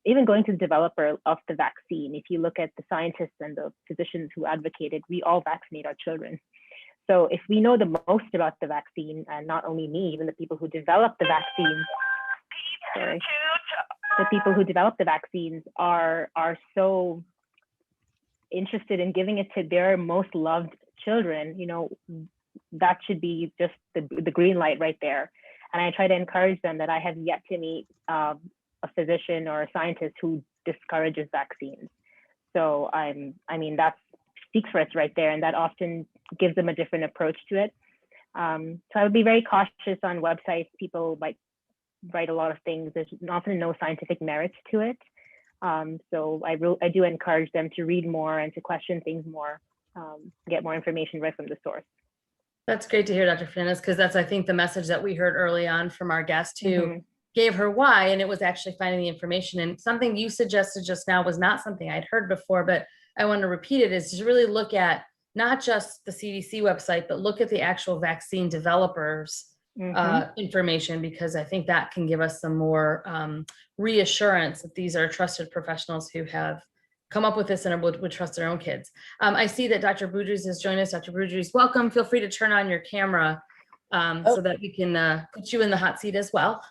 Even going to the developer of the vaccine, if you look at the scientists and the physicians who advocated, we all vaccinate our children. So if we know the most about the vaccine, and not only me, even the people who developed the vaccines, the people who developed the vaccines are so interested in giving it to their most loved children, you know, that should be just the green light right there. And I try to encourage them that I have yet to meet a physician or a scientist who discourages vaccines. So I mean, that speaks for us right there, and that often gives them a different approach to it. So I would be very cautious on websites. People might write a lot of things. There's often no scientific merit to it. So I do encourage them to read more and to question things more, get more information right from the source. That's great to hear, Dr. Fernandez, because that's, I think, the message that we heard early on from our guest who gave her why, and it was actually finding the information. And something you suggested just now was not something I'd heard before, but I want to repeat it, is to really look at not just the CDC website, but look at the actual vaccine developers information, because I think that can give us some more reassurance that these are trusted professionals who have come up with this and would trust their own kids. I see that Dr. Boudries has joined us. Dr. Boudries, welcome. Feel free to turn on your camera so that we can put you in the hot seat as well.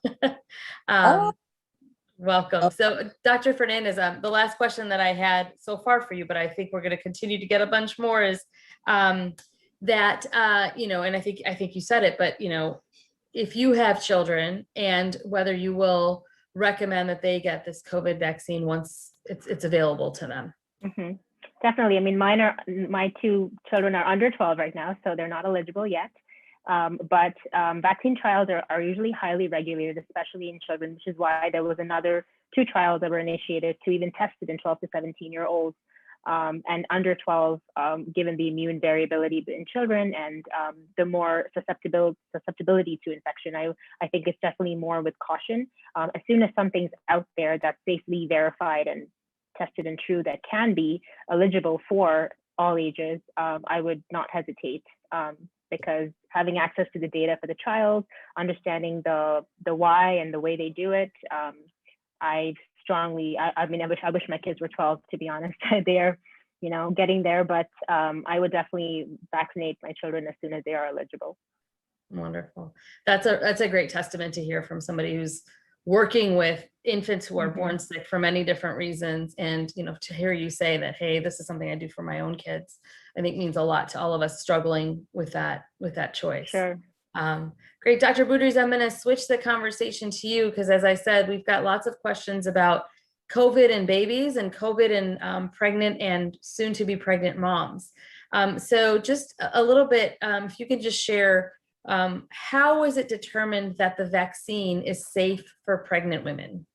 Welcome. So Dr. Fernandez, the last question that I had so far for you, but I think we're going to continue to get a bunch more, is that, you know, and I think you said it, but, you know, if you have children, and whether you will recommend that they get this COVID vaccine once it's available to them. Definitely. I mean, my 2 children are under 12 right now, so they're not eligible yet. But vaccine trials are usually highly regulated, especially in children, which is why there was another 2 trials that were initiated to even test it in 12 to 17-year-olds and under 12, given the immune variability in children and the more susceptibility to infection. I think it's definitely more with caution. As soon as something's out there that's safely verified and tested and true that can be eligible for all ages, I would not hesitate. Because having access to the data for the trials, understanding the why and the way they do it, I wish my kids were 12, to be honest. They're, you know, getting there, but I would definitely vaccinate my children as soon as they are eligible. Wonderful. That's a great testament to hear from somebody who's working with infants who are born sick for many different reasons. And, you know, to hear you say that, hey, this is something I do for my own kids, I think means a lot to all of us struggling with that choice. Sure. Great. Dr. Boudries, I'm going to switch the conversation to you, because as I said, we've got lots of questions about COVID and babies and COVID and pregnant and soon to be pregnant moms. So just a little bit, if you could just share, how is it determined that the vaccine is safe for pregnant women?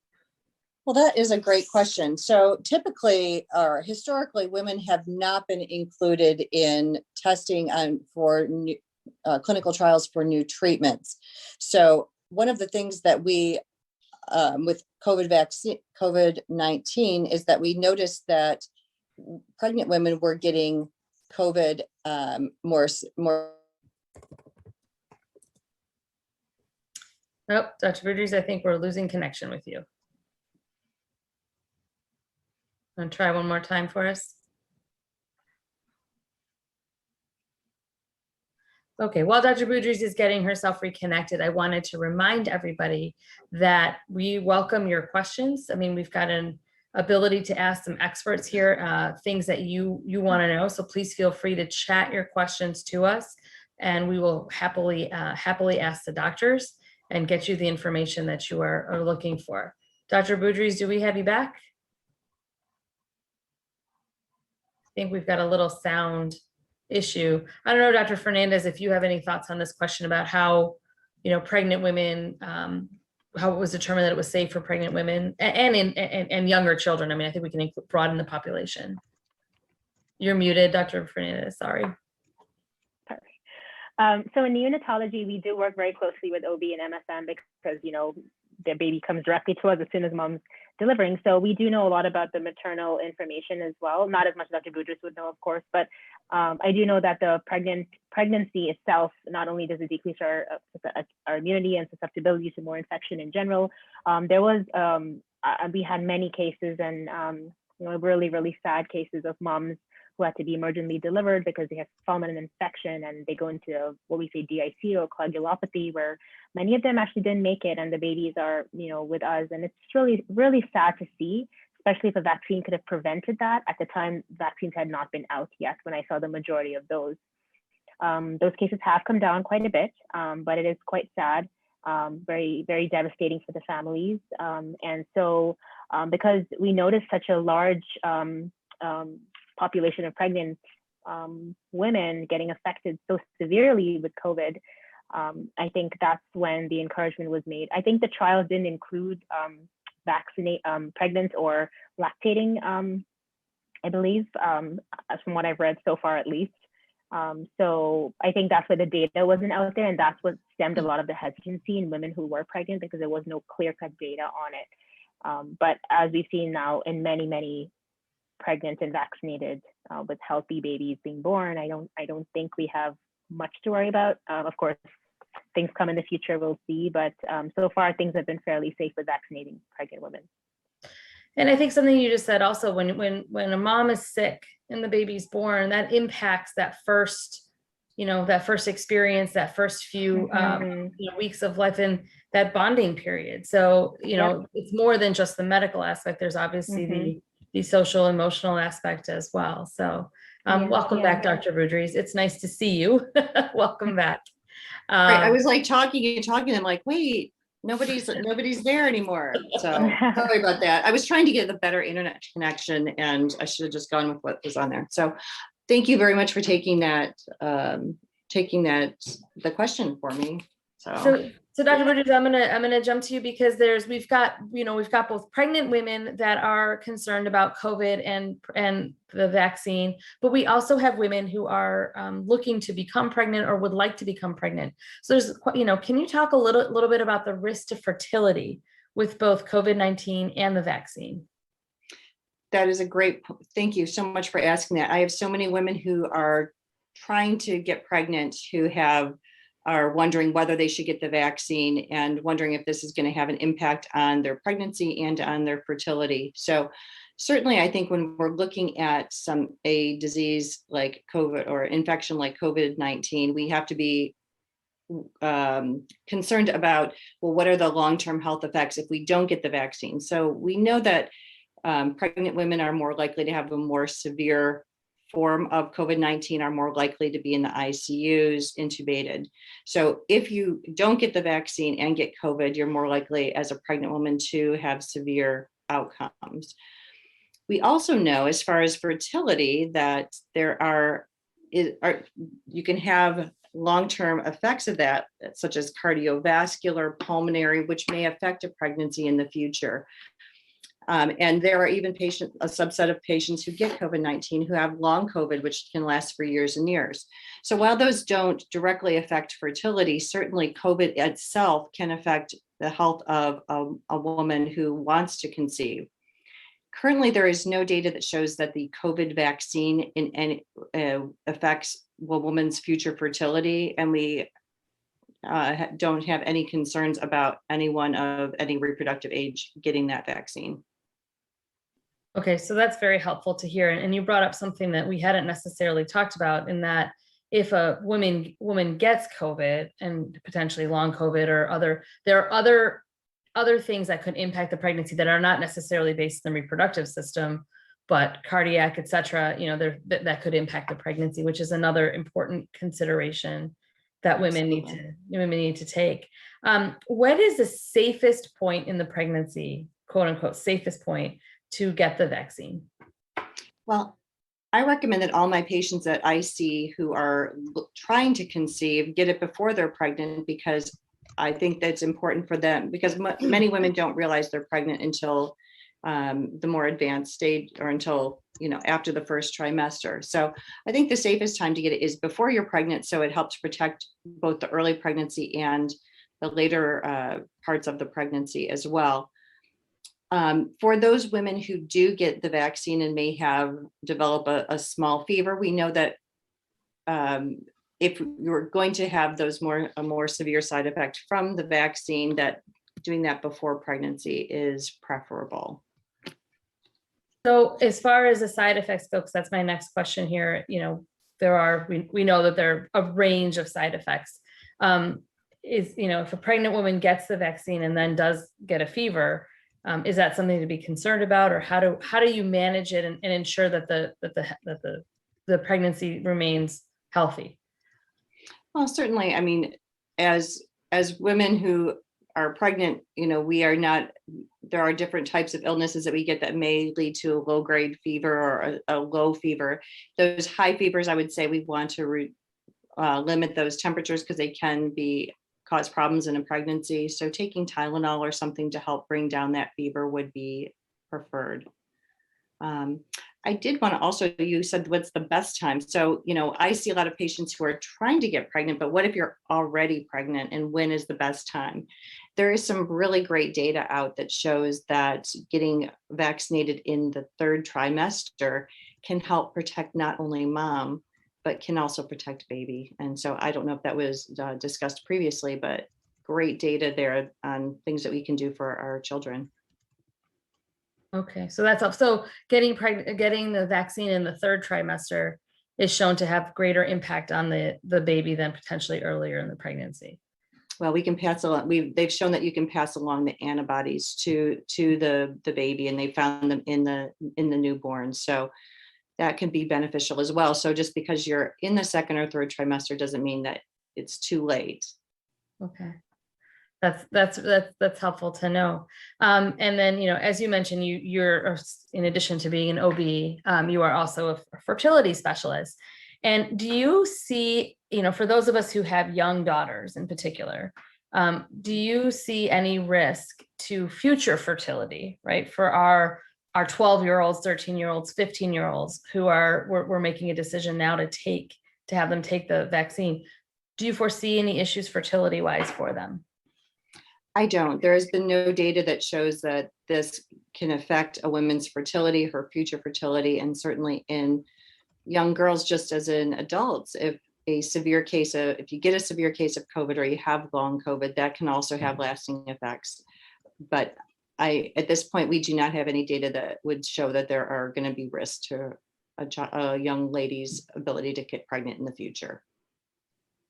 Well, that is a great question. So typically, or historically, women have not been included in testing for new, clinical trials for new treatments. So one of the things that we, with COVID-19 is that we noticed that pregnant women were getting COVID more. Oh, Dr. Boudries, I think we're losing connection with you. Want to try one more time for us? Okay, while Dr. Boudries is getting herself reconnected, I wanted to remind everybody that we welcome your questions. I mean, we've got an ability to ask some experts here, things that you want to know. So please feel free to chat your questions to us, and we will happily ask the doctors and get you the information that you are looking for. Dr. Boudries, do we have you back? I think we've got a little sound issue. I don't know, Dr. Fernandez, if you have any thoughts on this question about how, you know, pregnant women, how it was determined that it was safe for pregnant women and younger children. I mean, I think we can broaden the population. You're muted, Dr. Fernandez, sorry. So in neonatology, we do work very closely with OB and MSM because, you know, their baby comes directly to us as soon as mom's delivering. So we do know a lot about the maternal information as well. Not as much as Dr. Boudries would know, of course, but I do know that the pregnancy itself, not only does it decrease our immunity and susceptibility to more infection in general, we had many cases and you know, really sad cases of moms who had to be emergently delivered because they had fulminant infection and they go into what we say DIC or coagulopathy, where many of them actually didn't make it and the babies are, you know, with us. And it's really sad to see, especially if a vaccine could have prevented that. At the time, vaccines had not been out yet when I saw the majority of those. Those cases have come down quite a bit, but it is quite sad, very devastating for the families. And so because we noticed such a large population of pregnant women getting affected so severely with COVID, I think that's when the encouragement was made. I think the trials didn't include pregnant or lactating, I believe, from what I've read so far at least. So I think that's why the data wasn't out there, and that's what stemmed a lot of the hesitancy in women who were pregnant because there was no clear-cut data on it. But as we've seen now in many pregnant and vaccinated with healthy babies being born, I don't think we have much to worry about. Of course, things come in the future, we'll see. But so far, things have been fairly safe with vaccinating pregnant women. And I think something you just said also, when a mom is sick and the baby's born, that impacts that first, that first experience, that first few weeks of life and that bonding period. So, it's more than just the medical aspect. There's obviously the social, emotional aspect as well. So welcome back, Dr. Boudries. It's nice to see you. Welcome back. Right, I was like talking and talking. I'm like, wait, nobody's there anymore. So sorry about that. I was trying to get a better internet connection, and I should have just gone with what was on there. So thank you very much for taking that the question for me. So Dr. Boudries, I'm gonna jump to you because we've got both pregnant women that are concerned about COVID and the vaccine, but we also have women who are looking to become pregnant or would like to become pregnant. So there's, can you talk a little bit about the risk to fertility with both COVID-19 and the vaccine? That is a great, thank you so much for asking that. I have so many women who are trying to get pregnant who are wondering whether they should get the vaccine and wondering if this is going to have an impact on their pregnancy and on their fertility. So certainly I think when we're looking at a disease like COVID or infection like COVID-19, we have to be concerned about, well, what are the long-term health effects if we don't get the vaccine? So we know that pregnant women are more likely to have a more severe form of COVID-19, are more likely to be in the ICUs, intubated. So if you don't get the vaccine and get COVID, you're more likely as a pregnant woman to have severe outcomes. We also know, as far as fertility, that you can have long-term effects of that, such as cardiovascular, pulmonary, which may affect a pregnancy in the future. And there are even a subset of patients who get COVID-19 who have long COVID, which can last for years and years. So while those don't directly affect fertility, certainly COVID itself can affect the health of a woman who wants to conceive. Currently, there is no data that shows that the COVID vaccine affects a woman's future fertility, and we don't have any concerns about anyone of any reproductive age getting that vaccine. Okay, so that's very helpful to hear. And you brought up something that we hadn't necessarily talked about, in that if a woman gets COVID and potentially long COVID or there are other things that could impact the pregnancy that are not necessarily based in the reproductive system, but cardiac, et cetera, that could impact the pregnancy, which is another important consideration that women need to take. What is the safest point in the pregnancy, quote unquote, safest point to get the vaccine? Well, I recommend that all my patients that I see who are trying to conceive get it before they're pregnant, because I think that's important for them, because many women don't realize they're pregnant until the more advanced stage, or until after the first trimester. So I think the safest time to get it is before you're pregnant, so it helps protect both the early pregnancy and the later parts of the pregnancy as well. For those women who do get the vaccine and may have developed a small fever, we know that if you're going to have a more severe side effect from the vaccine, that doing that before pregnancy is preferable. So as far as the side effects go, because that's my next question here, we know that there are a range of side effects. If a pregnant woman gets the vaccine and then does get a fever, is that something to be concerned about, or how do you manage it and ensure that the pregnancy remains healthy? Well, certainly. I mean, as women who are pregnant, there are different types of illnesses that we get that may lead to a low-grade fever or a low fever. Those high fevers, I would say we want to limit those temperatures, because they can cause problems in a pregnancy. So taking Tylenol or something to help bring down that fever would be preferred. I did want to also, you said, what's the best time? So, I see a lot of patients who are trying to get pregnant, but what if you're already pregnant, and when is the best time? There is some really great data out that shows that getting vaccinated in the third trimester can help protect not only mom, but can also protect baby. And so I don't know if that was discussed previously, but great data there on things that we can do for our children. Okay, so that's up. So getting the vaccine in the 3rd trimester is shown to have greater impact on the baby than potentially earlier in the pregnancy. Well, we can pass along. They've shown that you can pass along the antibodies to the baby, and they found them in the newborn. So that can be beneficial as well. So just because you're in the 2nd or 3rd trimester doesn't mean that it's too late. Okay. That's helpful to know. And then, as you mentioned, you're in addition to being an OB, you are also a fertility specialist. And do you see, for those of us who have young daughters in particular, do you see any risk to future fertility, right? For our 12-year-olds, 13-year-olds, 15-year-olds who we're making a decision now to have them take the vaccine. Do you foresee any issues fertility-wise for them? I don't. There has been no data that shows that this can affect a woman's fertility, her future fertility, and certainly in young girls, just as in adults. If you get a severe case of COVID or you have long COVID, that can also have lasting effects. But at this point, we do not have any data that would show that there are going to be risks to a young lady's ability to get pregnant in the future.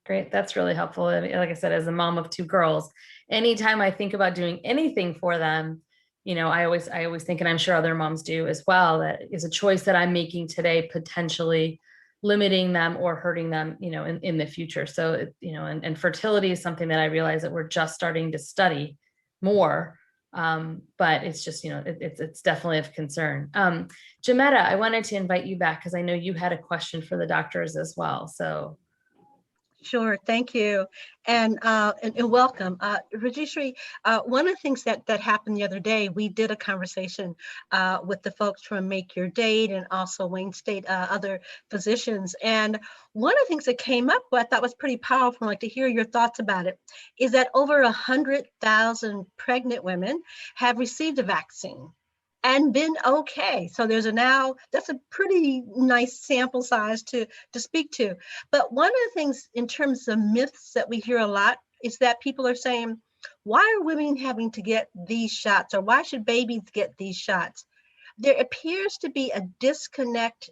Great. That's really helpful. Like I said, as a mom of 2 girls, anytime I think about doing anything for them, I always think, and I'm sure other moms do as well, that is a choice that I'm making today, potentially limiting them or hurting them, in the future. So, and fertility is something that I realize that we're just starting to study more. But it's just, it's definitely of concern. Jametta, I wanted to invite you back because I know you had a question for the doctors as well. So. Sure, thank you, and welcome, Rajeshri. One of the things that happened the other day, we did a conversation with the folks from Make Your Date and also Wayne State, other physicians, and one of the things that came up, what I thought was pretty powerful, like to hear your thoughts about it, is that over 100,000 pregnant women have received a vaccine and been okay. So that's a pretty nice sample size to speak to. But one of the things in terms of myths that we hear a lot is that people are saying, why are women having to get these shots, or why should babies get these shots? There appears to be a disconnect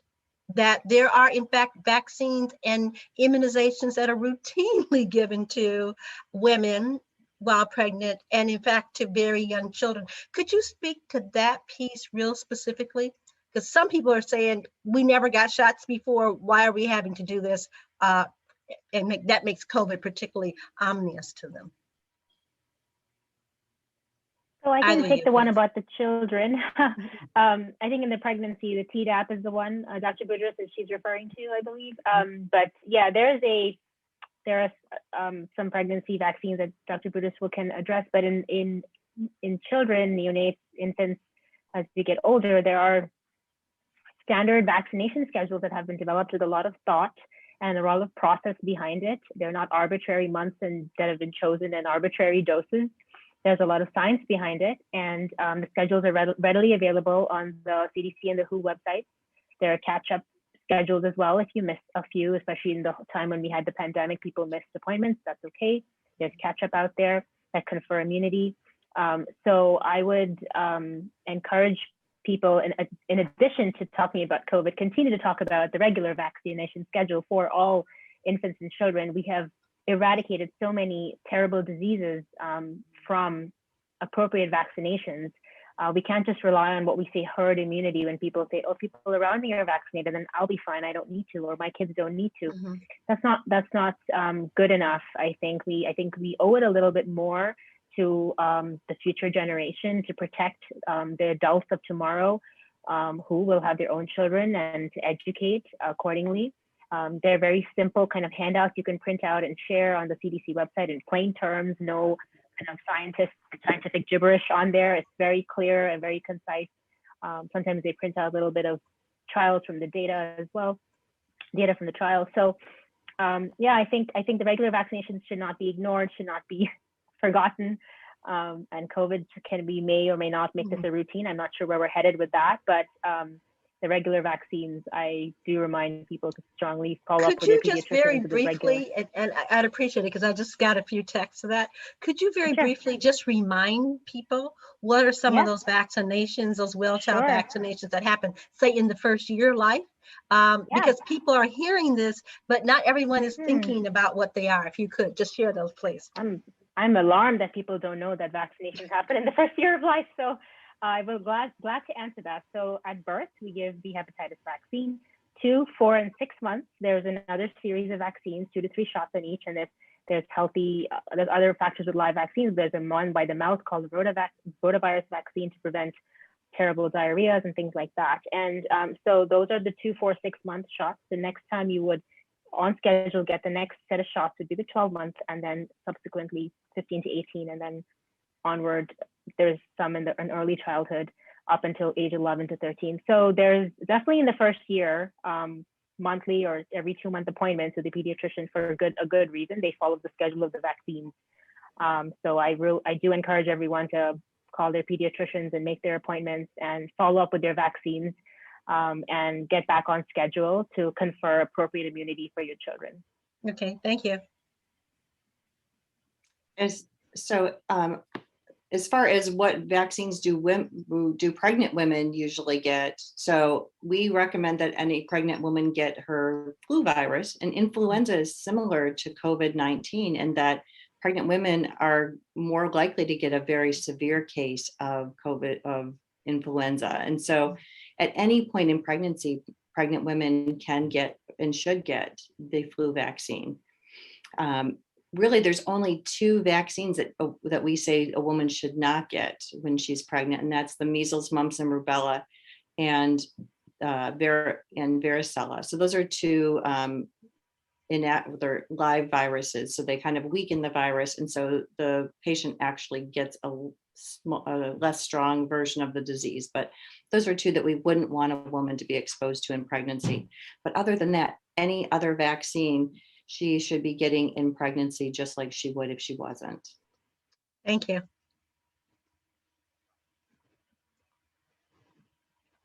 that there are in fact vaccines and immunizations that are routinely given to women while pregnant, and in fact to very young children. Could you speak to that piece real specifically? Because some people are saying, we never got shots before, why are we having to do this? That makes COVID particularly ominous to them. So I can take the one about the children. I think in the pregnancy, the Tdap is the one Dr. Boudreaux says she's referring to, I believe. But yeah, there are some pregnancy vaccines that Dr. Boudreaux can address, but in children, neonates, infants, as they get older, there are standard vaccination schedules that have been developed with a lot of thought and a lot of process behind it. They're not arbitrary months and that have been chosen and arbitrary doses. There's a lot of science behind it, and the schedules are readily available on the CDC and the WHO websites. There are catch-up schedules as well if you missed a few, especially in the time when we had the pandemic, people missed appointments. That's okay. There's catch-up out there that confer immunity. So I would encourage people, in addition to talking about COVID, continue to talk about the regular vaccination schedule for all infants and children. We have eradicated so many terrible diseases from appropriate vaccinations. We can't just rely on what we say herd immunity when people say, oh, people around me are vaccinated and I'll be fine, I don't need to, or my kids don't need to. Mm-hmm. That's not good enough. I think we owe it a little bit more to the future generation to protect the adults of tomorrow who will have their own children, and to educate accordingly. They're very simple kind of handouts you can print out and share on the CDC website in plain terms, no kind of scientific gibberish on there. It's very clear and very concise. Sometimes they print out a little bit of trials from the data as well, data from the trials. So yeah, I think the regular vaccinations should not be ignored, should not be forgotten. And COVID may or may not make this a routine. I'm not sure where we're headed with that, but the regular vaccines, I do remind people to strongly follow up Could with their you just very pediatricians with the regular. briefly, and I'd appreciate it because I just got a few texts of that. Could you very Sure. briefly just remind people what are some of those vaccinations, those well-child Sure. vaccinations that happen, say in the first year of life? Because people are hearing this, but not everyone is thinking about what they are. If you could just share those, please. I'm alarmed that people don't know that vaccinations happen in the first year of life. So I will glad to answer that. So at birth, we give the hepatitis vaccine. 2, 4, and 6 months, there's another series of vaccines, 2 to 3 shots on each. And if there's healthy, there's other factors with live vaccines. There's a one by the mouth called the rotavirus vaccine to prevent terrible diarrheas and things like that. And so those are the 2, 4, 6 month shots. The next time you would on schedule get the next set of shots would be the 12 month, and then subsequently 15 to 18, and then onward there's some in early childhood up until age 11 to 13. So there's definitely in the first year monthly or every 2-month appointments with the pediatrician for a good reason. They follow the schedule of the vaccine. So I do encourage everyone to call their pediatricians and make their appointments and follow up with their vaccines, and get back on schedule to confer appropriate immunity for your children. Okay, thank you. As far as what vaccines do pregnant women usually get, so we recommend that any pregnant woman get her flu virus, and influenza is similar to COVID-19 in that pregnant women are more likely to get a very severe case of influenza. And so at any point in pregnancy, pregnant women can get and should get the flu vaccine. Really, there's only 2 vaccines that we say a woman should not get when she's pregnant, and that's the measles, mumps, and rubella, and varicella. So those are 2 they're live viruses, so they kind of weaken the virus, and so the patient actually gets a less strong version of the disease. But those are 2 that we wouldn't want a woman to be exposed to in pregnancy. But other than that, any other vaccine she should be getting in pregnancy, just like she would if she wasn't. Thank you.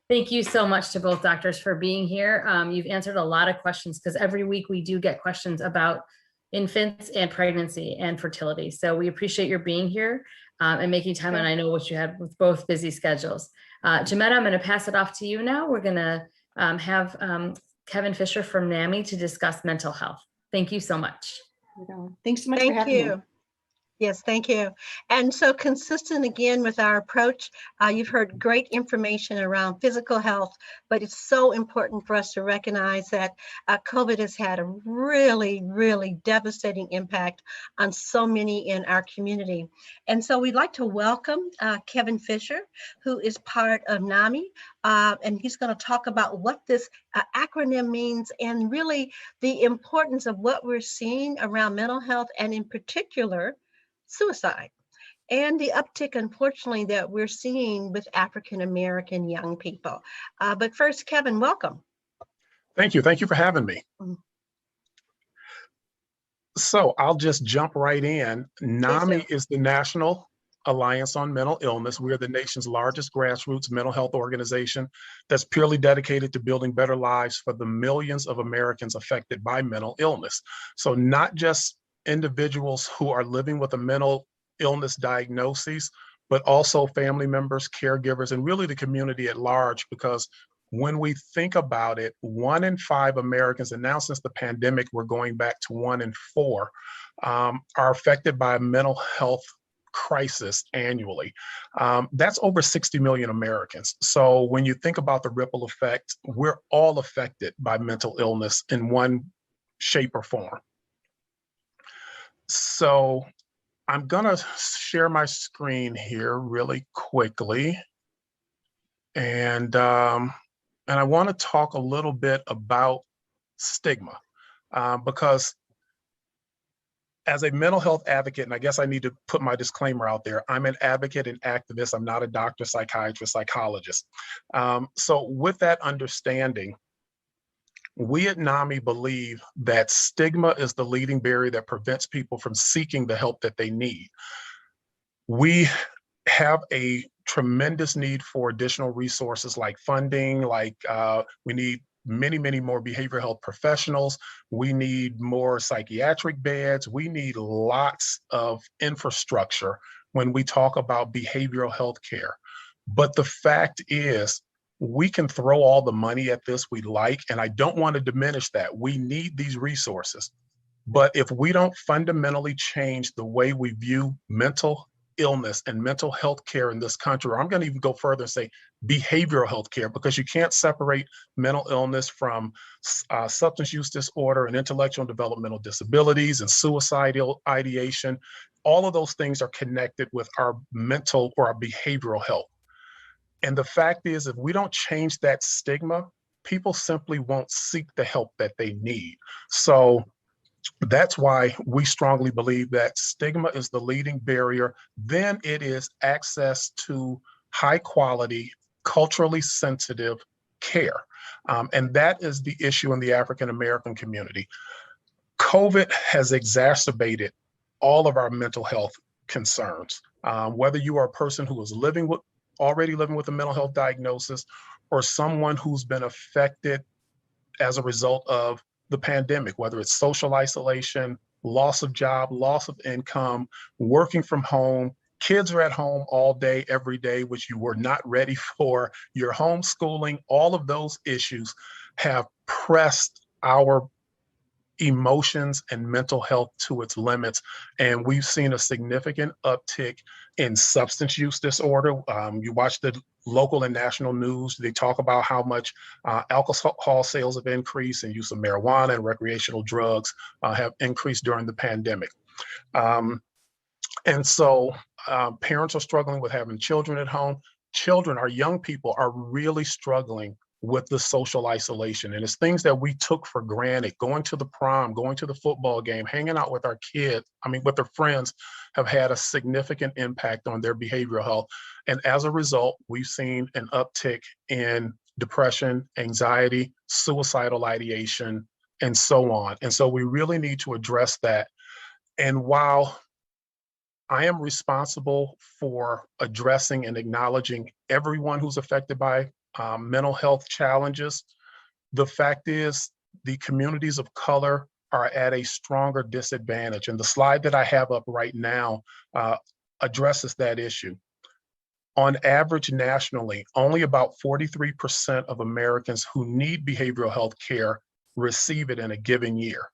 Thank you so much to both doctors for being here. You've answered a lot of questions because every week we do get questions about infants and pregnancy and fertility. So we appreciate your being here and making time. And I know what you have with both busy schedules. Jametta, I'm going to pass it off to you now. We're going to have Kevin Fischer from Nami to discuss mental health. Thank you so much. Thanks so much for having me. Yes, thank you. And so consistent again with our approach, you've heard great information around physical health, but it's so important for us to recognize that COVID has had a really, really devastating impact on so many in our community. And so we'd like to welcome Kevin Fischer, who is part of Nami, and he's going to talk about what this acronym means and really the importance of what we're seeing around mental health, and in particular, suicide, and the uptick, unfortunately, that we're seeing with African-American young people. But first, Kevin, welcome. Thank you. Thank you for having me. So I'll just jump right in. NAMI is the National Alliance on Mental Illness. We are the nation's largest grassroots mental health organization that's purely dedicated to building better lives for the millions of Americans affected by mental illness. So not just individuals who are living with a mental illness diagnosis, but also family members, caregivers, and really the community at large, because when we think about it, 1 in 5 Americans, and now since the pandemic, we're going back to 1 in 4, are affected by a mental health crisis annually. That's over 60 million Americans. So when you think about the ripple effect, we're all affected by mental illness in one shape or form. So I'm gonna share my screen here really quickly. And I wanna talk a little bit about stigma because as a mental health advocate, and I guess I need to put my disclaimer out there, I'm an advocate and activist. I'm not a doctor, psychiatrist, psychologist. So with that understanding, we at NAMI believe that stigma is the leading barrier that prevents people from seeking the help that they need. We have a tremendous need for additional resources like funding, like we need many more behavioral health professionals. We need more psychiatric beds. We need lots of infrastructure when we talk about behavioral health care. But the fact is, we can throw all the money at this we like, and I don't want to diminish that. We need these resources. But if we don't fundamentally change the way we view mental illness and mental health care in this country, or I'm going to even go further and say behavioral health care, because you can't separate mental illness from substance use disorder and intellectual and developmental disabilities and suicidal ideation. All of those things are connected with our mental or our behavioral health. And the fact is, if we don't change that stigma, people simply won't seek the help that they need. So that's why we strongly believe that stigma is the leading barrier. Then it is access to high quality, culturally sensitive care. And that is the issue in the African American community. COVID has exacerbated all of our mental health concerns. Whether you are a person who is already living with a mental health diagnosis, or someone who's been affected as a result of the pandemic, whether it's social isolation, loss of job, loss of income, working from home, kids are at home all day, every day, which you were not ready for, your homeschooling, all of those issues have pressed our emotions and mental health to its limits. And we've seen a significant uptick in substance use disorder. You watch the local and national news, they talk about how much alcohol sales have increased and use of marijuana and recreational drugs have increased during the pandemic. And so parents are struggling with having children at home. Children, our young people, are really struggling with the social isolation. And it's things that we took for granted. Going to the prom, going to the football game, hanging out with our kids, with their friends, have had a significant impact on their behavioral health. And as a result, we've seen an uptick in depression, anxiety, suicidal ideation, and so on. And so we really need to address that. And while I am responsible for addressing and acknowledging everyone who's affected by mental health challenges, the fact is the communities of color are at a stronger disadvantage. And the slide that I have up right now addresses that issue. On average, nationally, only about 43% of Americans who need behavioral health care receive it in a given year.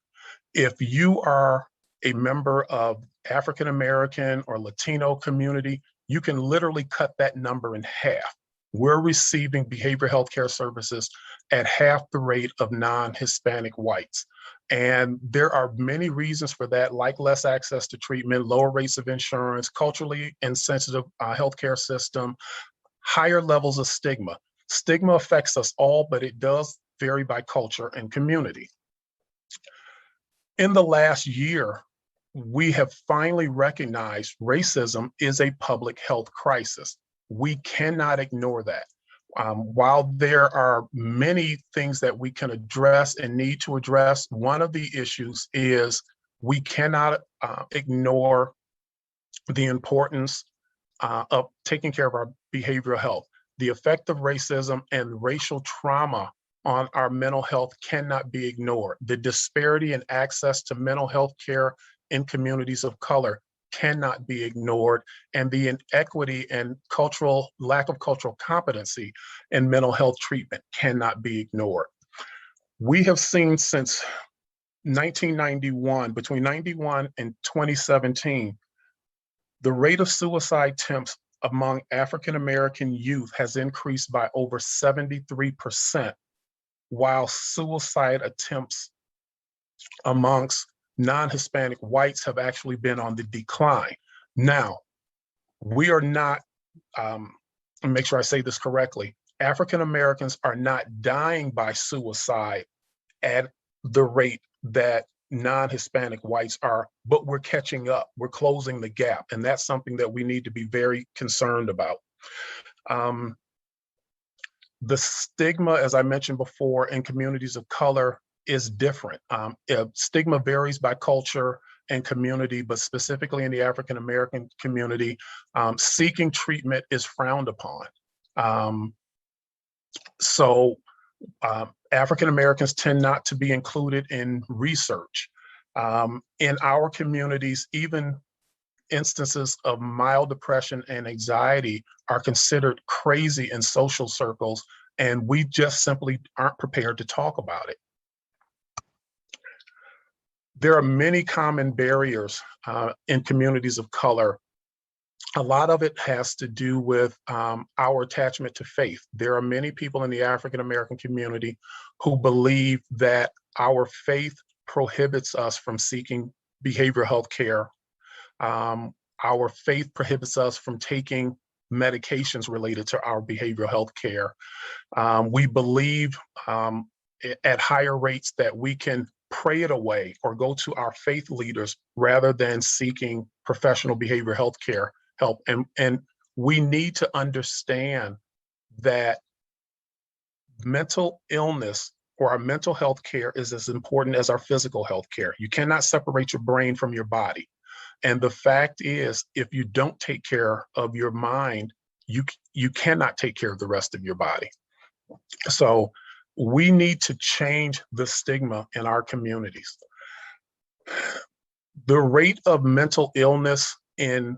If you are a member of African American or Latino community, you can literally cut that number in half. We're receiving behavioral health care services at half the rate of non-Hispanic whites. And there are many reasons for that, like less access to treatment, lower rates of insurance, culturally insensitive healthcare system, higher levels of stigma. Stigma affects us all, but it does vary by culture and community. In the last year, we have finally recognized racism is a public health crisis. We cannot ignore that. While there are many things that we can address and need to address, one of the issues is we cannot ignore the importance of taking care of our behavioral health. The effect of racism and racial trauma on our mental health cannot be ignored. The disparity in access to mental health care in communities of color cannot be ignored, and the inequity and lack of cultural competency in mental health treatment cannot be ignored. We have seen since 1991, between 91 and 2017, the rate of suicide attempts among African American youth has increased by over 73%, while suicide attempts amongst non-Hispanic whites have actually been on the decline. Now, we are not, make sure I say this correctly, African Americans are not dying by suicide at the rate that non-Hispanic whites are, but we're catching up, we're closing the gap, and that's something that we need to be very concerned about. The stigma, as I mentioned before, in communities of color is different. Stigma varies by culture and community, but specifically in the African American community, seeking treatment is frowned upon. So African Americans tend not to be included in research. In our communities, even instances of mild depression and anxiety are considered crazy in social circles, and we just simply aren't prepared to talk about it. There are many common barriers in communities of color. A lot of it has to do with our attachment to faith. There are many people in the African American community who believe that our faith prohibits us from seeking behavioral health care. Our faith prohibits us from taking medications related to our behavioral health care. We believe at higher rates that we can pray it away or go to our faith leaders rather than seeking professional behavioral health care help. And we need to understand that mental illness or our mental health care is as important as our physical health care. You cannot separate your brain from your body. And the fact is, if you don't take care of your mind, you cannot take care of the rest of your body. So we need to change the stigma in our communities. The rate of mental illness in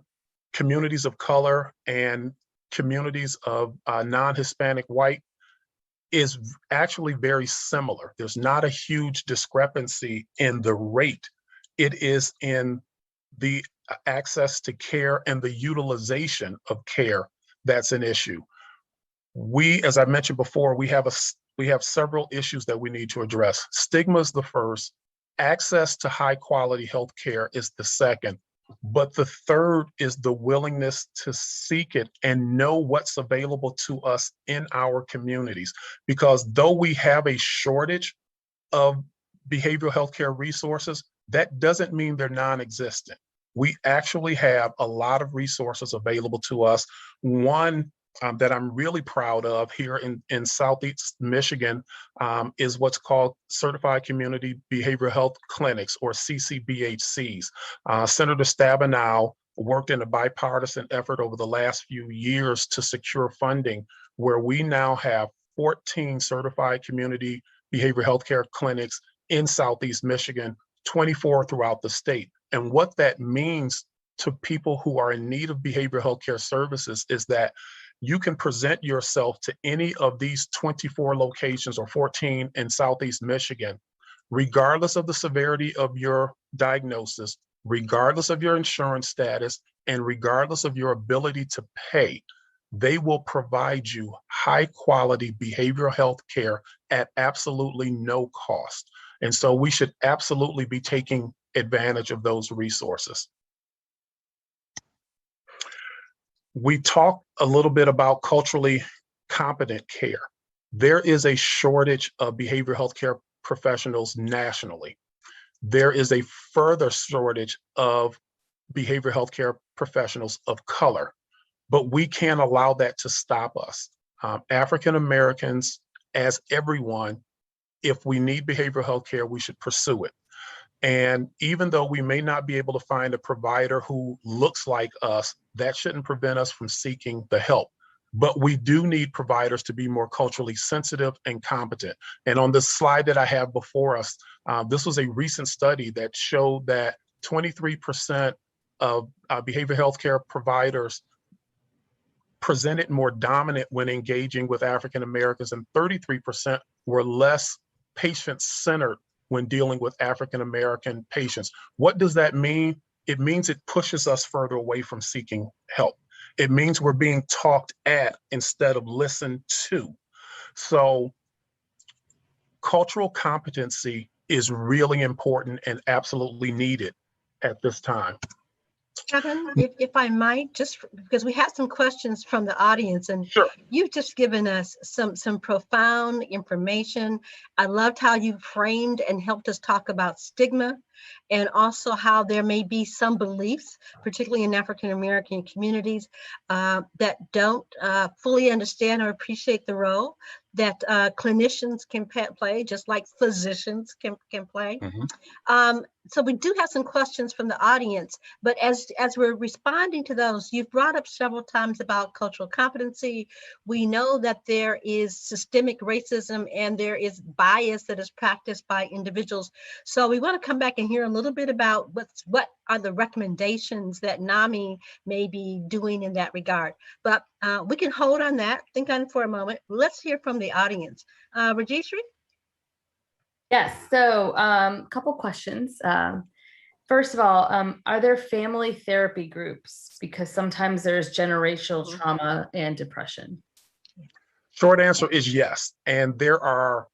communities of color and communities of non-Hispanic white is actually very similar. There's not a huge discrepancy in the rate. It is in the access to care and the utilization of care that's an issue. We, as I mentioned before, we have several issues that we need to address. Stigma is the first. Access to high quality health care is the second. But the third is the willingness to seek it and know what's available to us in our communities. Because though we have a shortage of behavioral health care resources, that doesn't mean they're non-existent. We actually have a lot of resources available to us. One that I'm really proud of here in Southeast Michigan is what's called Certified Community Behavioral Health Clinics, or CCBHCs. Senator Stabenow worked in a bipartisan effort over the last few years to secure funding, where we now have 14 certified community behavioral health care clinics in Southeast Michigan, 24 throughout the state. And what that means to people who are in need of behavioral health care services is that you can present yourself to any of these 24 locations or 14 in Southeast Michigan, regardless of the severity of your diagnosis, regardless of your insurance status, and regardless of your ability to pay. They will provide you high quality behavioral health care at absolutely no cost. And so we should absolutely be taking advantage of those resources. We talked a little bit about culturally competent care. There is a shortage of behavioral health care professionals nationally. There is a further shortage of behavioral health care professionals of color, but we can't allow that to stop us. African Americans, as everyone, if we need behavioral health care, we should pursue it. And even though we may not be able to find a provider who looks like us, that shouldn't prevent us from seeking the help. But we do need providers to be more culturally sensitive and competent. And on this slide that I have before us, this was a recent study that showed that 23% of behavioral health care providers presented more dominant when engaging with African Americans, and 33% were less patient-centered when dealing with African American patients. What does that mean? It means it pushes us further away from seeking help. It means we're being talked at instead of listened to. So cultural competency is really important and absolutely needed at this time. Kevin, if I might, just because we had some questions from the audience, and sure, you've just given us some profound information. I loved how you framed and helped us talk about stigma, and also how there may be some beliefs, particularly in African American communities, that don't fully understand or appreciate the role that clinicians can play, just like physicians can play. Mm-hmm. So we do have some questions from the audience, but as we're responding to those, you've brought up several times about cultural competency. We know that there is systemic racism and there is bias that is practiced by individuals. So we want to come back and hear a little bit about what are the recommendations that NAMI may be doing in that regard. But we can hold on that, think on it for a moment. Let's hear from the audience. Rajeshri? Yes, so a couple questions. First of all, are there family therapy groups? Because sometimes there's generational trauma and depression. Short answer is yes. And there are,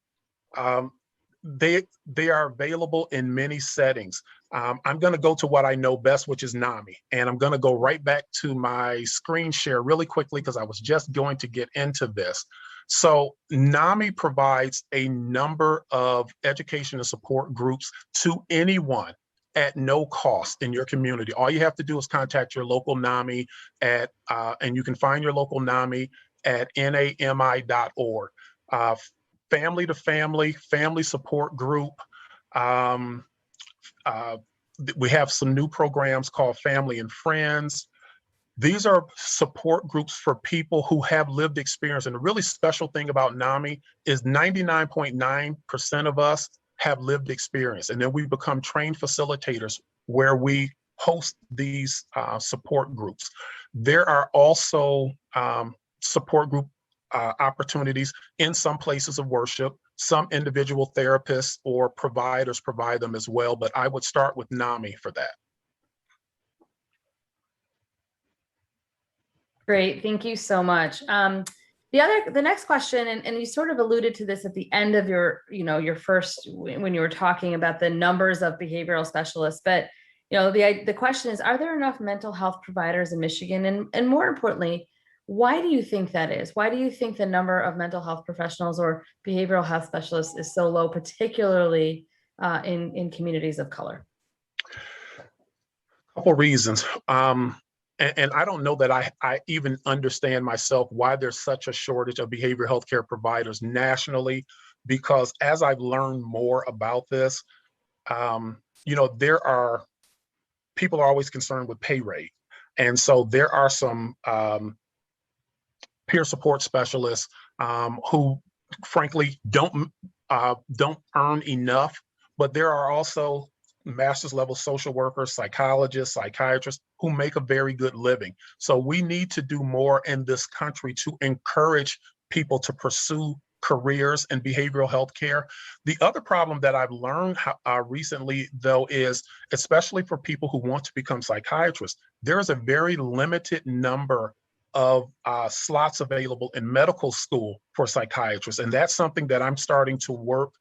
they are available in many settings. I'm going to go to what I know best, which is NAMI. And I'm going to go right back to my screen share really quickly because I was just going to get into this. So NAMI provides a number of education and support groups to anyone at no cost in your community. All you have to do is contact your local NAMI at, and you can find your local NAMI at nami.org. Family to family, family support group. We have some new programs called Family and Friends. These are support groups for people who have lived experience. And the really special thing about NAMI is 99.9% of us have lived experience. And then we become trained facilitators where we host these support groups. There are also support group opportunities in some places of worship. Some individual therapists or providers provide them as well, but I would start with NAMI for that. Great, thank you so much. The next question, and you sort of alluded to this at the end of your, your first, when you were talking about the numbers of behavioral specialists, but the question is, are there enough mental health providers in Michigan? And more importantly, why do you think that is? Why do you think the number of mental health professionals or behavioral health specialists is so low, particularly in communities of color? A couple reasons. And I don't know that I even understand myself why there's such a shortage of behavioral health care providers nationally, because as I've learned more about this, there are, people are always concerned with pay rate. And so there are some peer support specialists who frankly don't earn enough, but there are also master's level social workers, psychologists, psychiatrists who make a very good living. So we need to do more in this country to encourage people to pursue careers in behavioral health care. The other problem that I've learned recently, though, is especially for people who want to become psychiatrists, there is a very limited number of slots available in medical school for psychiatrists. And that's something that I'm starting to work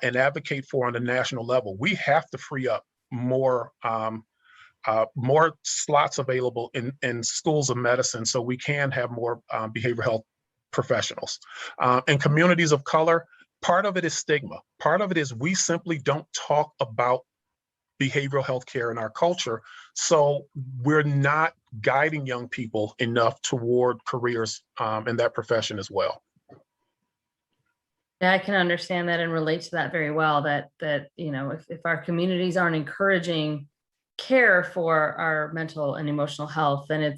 and advocate for on the national level. We have to free up more slots available in schools of medicine so we can have more behavioral health professionals. In communities of color, part of it is stigma. Part of it is we simply don't talk about behavioral health care in our culture. So we're not guiding young people enough toward careers in that profession as well. Yeah, I can understand that and relate to that very well, that if our communities aren't encouraging care for our mental and emotional health, then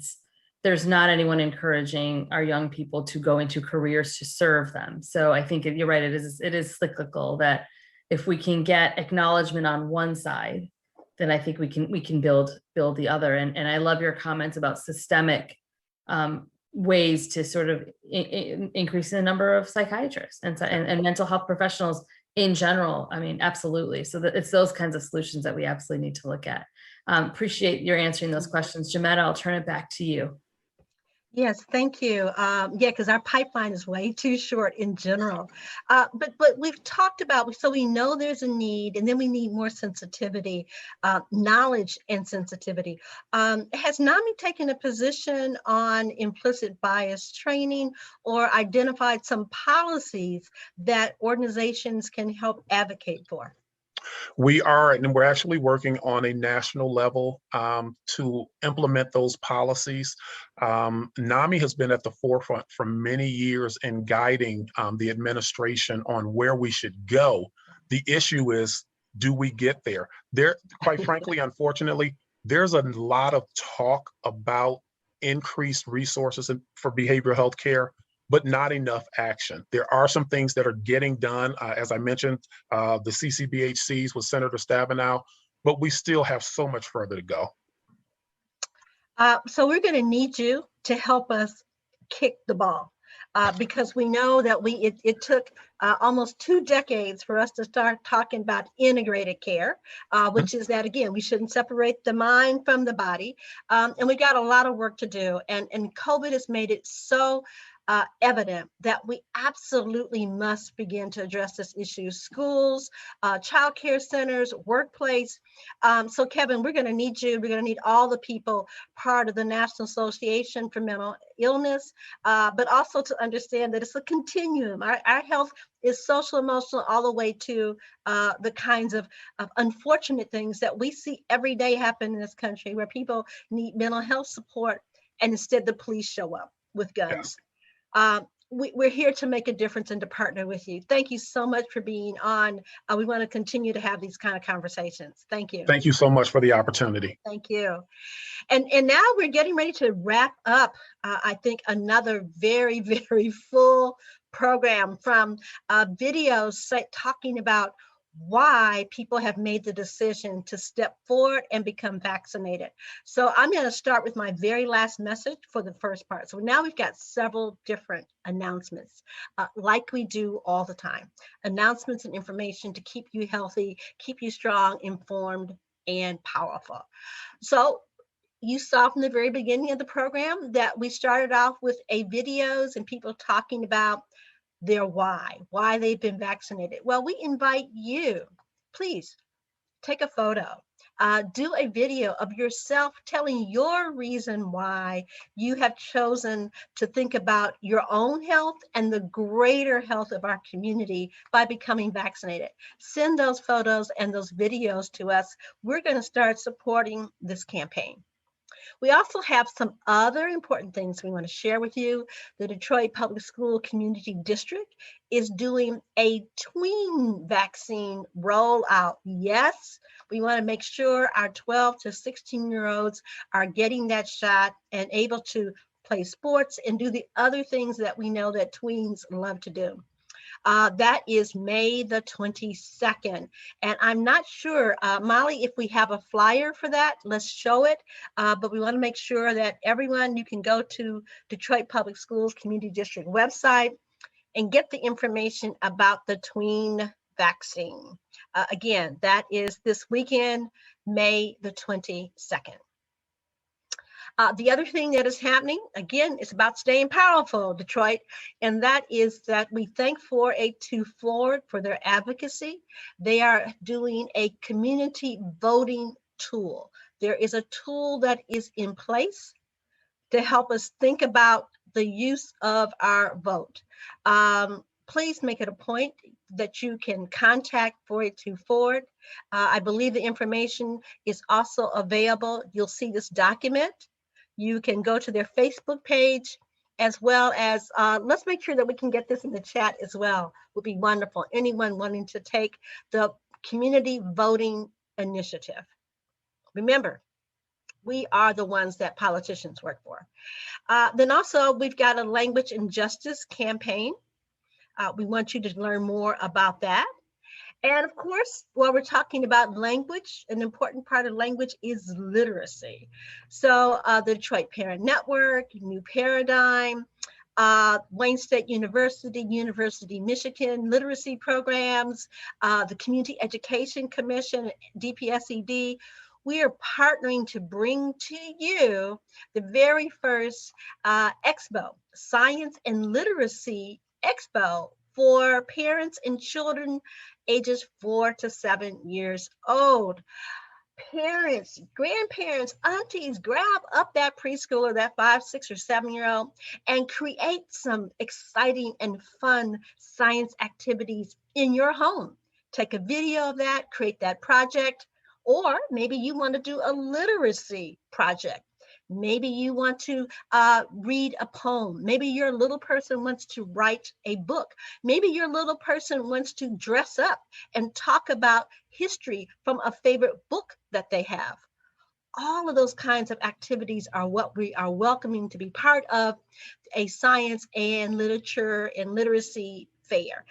there's not anyone encouraging our young people to go into careers to serve them. So I think you're right, it is cyclical, that if we can get acknowledgement on one side, then I think we can build the other. And I love your comments about systemic ways to sort of increase the number of psychiatrists and mental health professionals in general. I mean, absolutely. So it's those kinds of solutions that we absolutely need to look at. Appreciate your answering those questions. Jametta, I'll turn it back to you. Yes, thank you. Yeah, because our pipeline is way too short in general. But we've talked about, so we know there's a need, and then we need more sensitivity, knowledge and sensitivity. Has NAMI taken a position on implicit bias training or identified some policies that organizations can help advocate for? We are, and we're actually working on a national level to implement those policies. NAMI has been at the forefront for many years in guiding the administration on where we should go. The issue is do we get there? Quite frankly, unfortunately, there's a lot of talk about increased resources for behavioral health care, but not enough action. There are some things that are getting done. As I mentioned, the CCBHCs with Senator Stabenow, but we still have so much further to go. So we're going to need you to help us kick the ball. Because we know that it took almost 2 decades for us to start talking about integrated care, which is that, again, we shouldn't separate the mind from the body. And we got a lot of work to do. And COVID has made it so evident that we absolutely must begin to address this issue. Schools, child care centers, workplace. So Kevin, we're going to need you. We're going to need all the people part of the National Association for Mental Illness, but also to understand that it's a continuum. Our health is social, emotional, all the way to the kinds of unfortunate things that we see every day happen in this country, where people need mental health support and instead the police show up with guns. We're here to make a difference and to partner with you. Thank you so much for being on. We want to continue to have these kind of conversations. Thank you. Thank you so much for the opportunity. Thank you. And now we're getting ready to wrap up, I think, another very, very full program from videos talking about why people have made the decision to step forward and become vaccinated. So I'm going to start with my very last message for the first part. So now we've got several different announcements, like we do all the time. Announcements and information to keep you healthy, keep you strong, informed, and powerful. So you saw from the very beginning of the program that we started off with videos and people talking about their why they've been vaccinated. Well, we invite you, please take a photo, do a video of yourself telling your reason why you have chosen to think about your own health and the greater health of our community by becoming vaccinated. Send those photos and those videos to us. We're going to start supporting this campaign. We also have some other important things we want to share with you. The Detroit Public School Community District is doing a tween vaccine rollout. Yes, we want to make sure our 12 to 16-year-olds are getting that shot and able to play sports and do the other things that we know that tweens love to do. That is May the 22nd. And I'm not sure, Molly, if we have a flyer for that, let's show it. But we want to make sure that everyone, you can go to Detroit Public Schools Community District website and get the information about the tween vaccine. Again, that is this weekend, May the 22nd. The other thing that is happening, again, is about staying powerful, Detroit, and that is that we thank 482 for their advocacy. They are doing a community voting tool. There is a tool that is in place to help us think about the use of our vote. Please make it a point that you can contact 482 I believe the information is also available. You'll see this document. You can go to their Facebook page, as well as, let's make sure that we can get this in the chat as well. Would be wonderful. Anyone wanting to take the community voting initiative. Remember, we are the ones that politicians work for. Then also, we've got a language and justice campaign. We want you to learn more about that. And of course, while we're talking about language, an important part of language is literacy. So the Detroit Parent Network, New Paradigm, Wayne State University, University Michigan literacy programs, the Community Education Commission, DPSED, we are partnering to bring to you the very first expo, Science and Literacy Expo, for parents and children ages 4 to 7 years old. Parents, grandparents, aunties, grab up that preschooler, that 5, 6, or 7-year-old, and create some exciting and fun science activities in your home. Take a video of that, create that project, or maybe you want to do a literacy project. Maybe you want to read a poem. Maybe your little person wants to write a book. Maybe your little person wants to dress up and talk about history from a favorite book that they have. All of those kinds of activities are what we are welcoming to be part of a science and literature and literacy fair.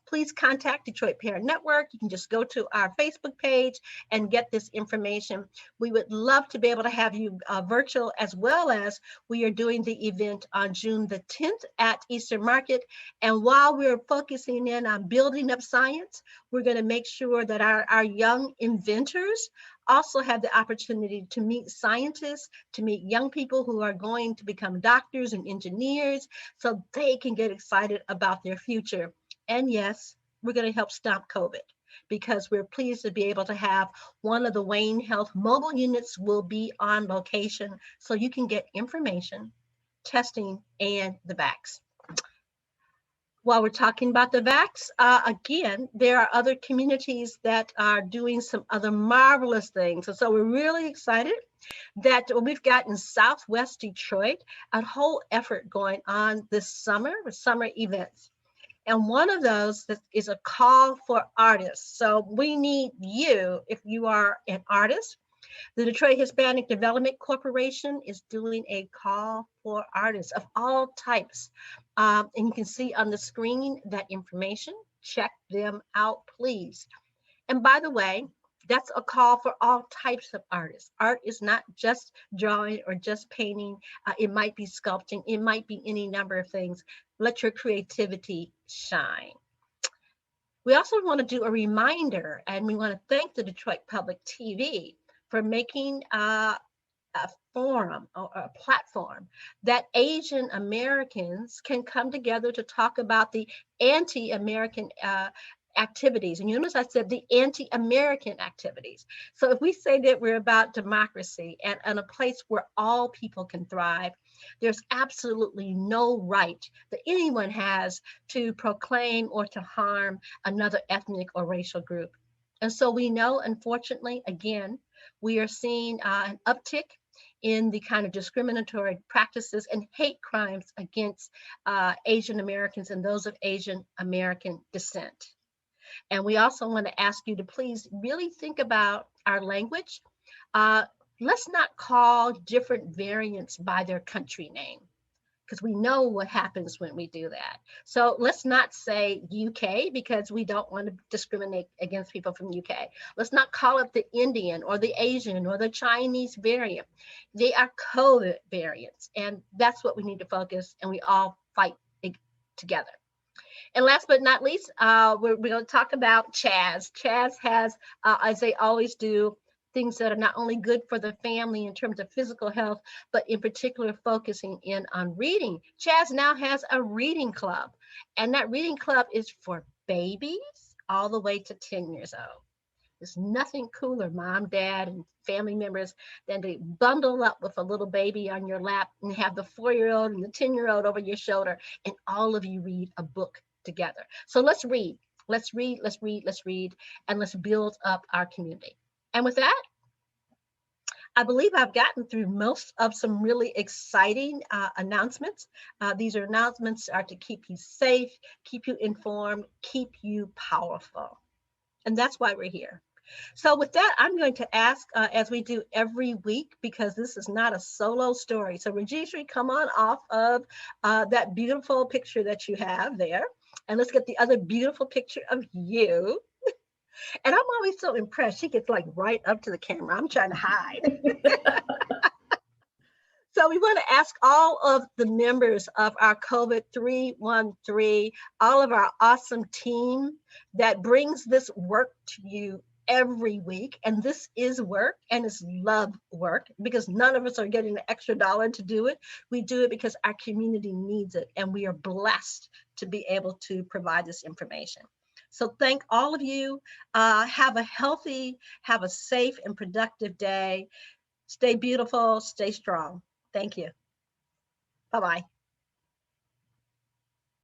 Please contact Detroit Parent Network. You can just go to our Facebook page and get this information. We would love to be able to have you virtual, as well as we are doing the event on June the 10th at Eastern Market. And while we're focusing in on building up science, we're going to make sure that our young inventors also have the opportunity to meet scientists, to meet young people who are going to become doctors and engineers, so they can get excited about their future. And yes, we're going to help stop COVID, because we're pleased to be able to have one of the Wayne Health mobile units will be on location, so you can get information, testing, and the vax. While we're talking about the vax, again, there are other communities that are doing some other marvelous things. And so we're really excited that we've got in Southwest Detroit a whole effort going on this summer with summer events. And one of those is a call for artists. So we need you if you are an artist. The Detroit Hispanic Development Corporation is doing a call for artists of all types. And you can see on the screen that information. Check them out, please. And by the way, that's a call for all types of artists. Art is not just drawing or just painting. It might be sculpting. It might be any number of things. Let your creativity shine. We also want to do a reminder, and we want to thank the Detroit Public TV for making a forum or a platform that Asian Americans can come together to talk about the anti-American activities. And you notice I said the anti-American activities. So if we say that we're about democracy and a place where all people can thrive, there's absolutely no right that anyone has to proclaim or to harm another ethnic or racial group. And so we know, unfortunately, again, we are seeing an uptick in the kind of discriminatory practices and hate crimes against Asian Americans and those of Asian American descent. And we also want to ask you to please really think about our language. Let's not call different variants by their country name, because we know what happens when we do that. So let's not say UK, because we don't want to discriminate against people from UK. Let's not call it the Indian or the Asian or the Chinese variant. They are COVID variants, and that's what we need to focus, and we all fight together. And last but not least, we're going to talk about Chaz. Chaz has, as they always do, things that are not only good for the family in terms of physical health, but in particular focusing in on reading. Chaz now has a reading club, and that reading club is for babies all the way to 10 years old. There's nothing cooler, mom, dad, and family members, than to bundle up with a little baby on your lap and have the 4-year-old and the 10-year-old over your shoulder, and all of you read a book together. So let's read, let's read, let's read, let's read, and let's build up our community. And with that, I believe I've gotten through most of some really exciting announcements. These announcements are to keep you safe, keep you informed, keep you powerful. And that's why we're here. So with that, I'm going to ask, as we do every week, because this is not a solo story. So Rajeshri, come on off of that beautiful picture that you have there. And let's get the other beautiful picture of you. And I'm always so impressed. She gets like right up to the camera. I'm trying to hide. So we want to ask all of the members of our COVID313, all of our awesome team that brings this work to you every week. And this is work, and it's love work, because none of us are getting an extra dollar to do it. We do it because our community needs it, and we are blessed to be able to provide this information. So thank all of you. Have a healthy, have a safe and productive day. Stay beautiful, stay strong. Thank you. Bye-bye.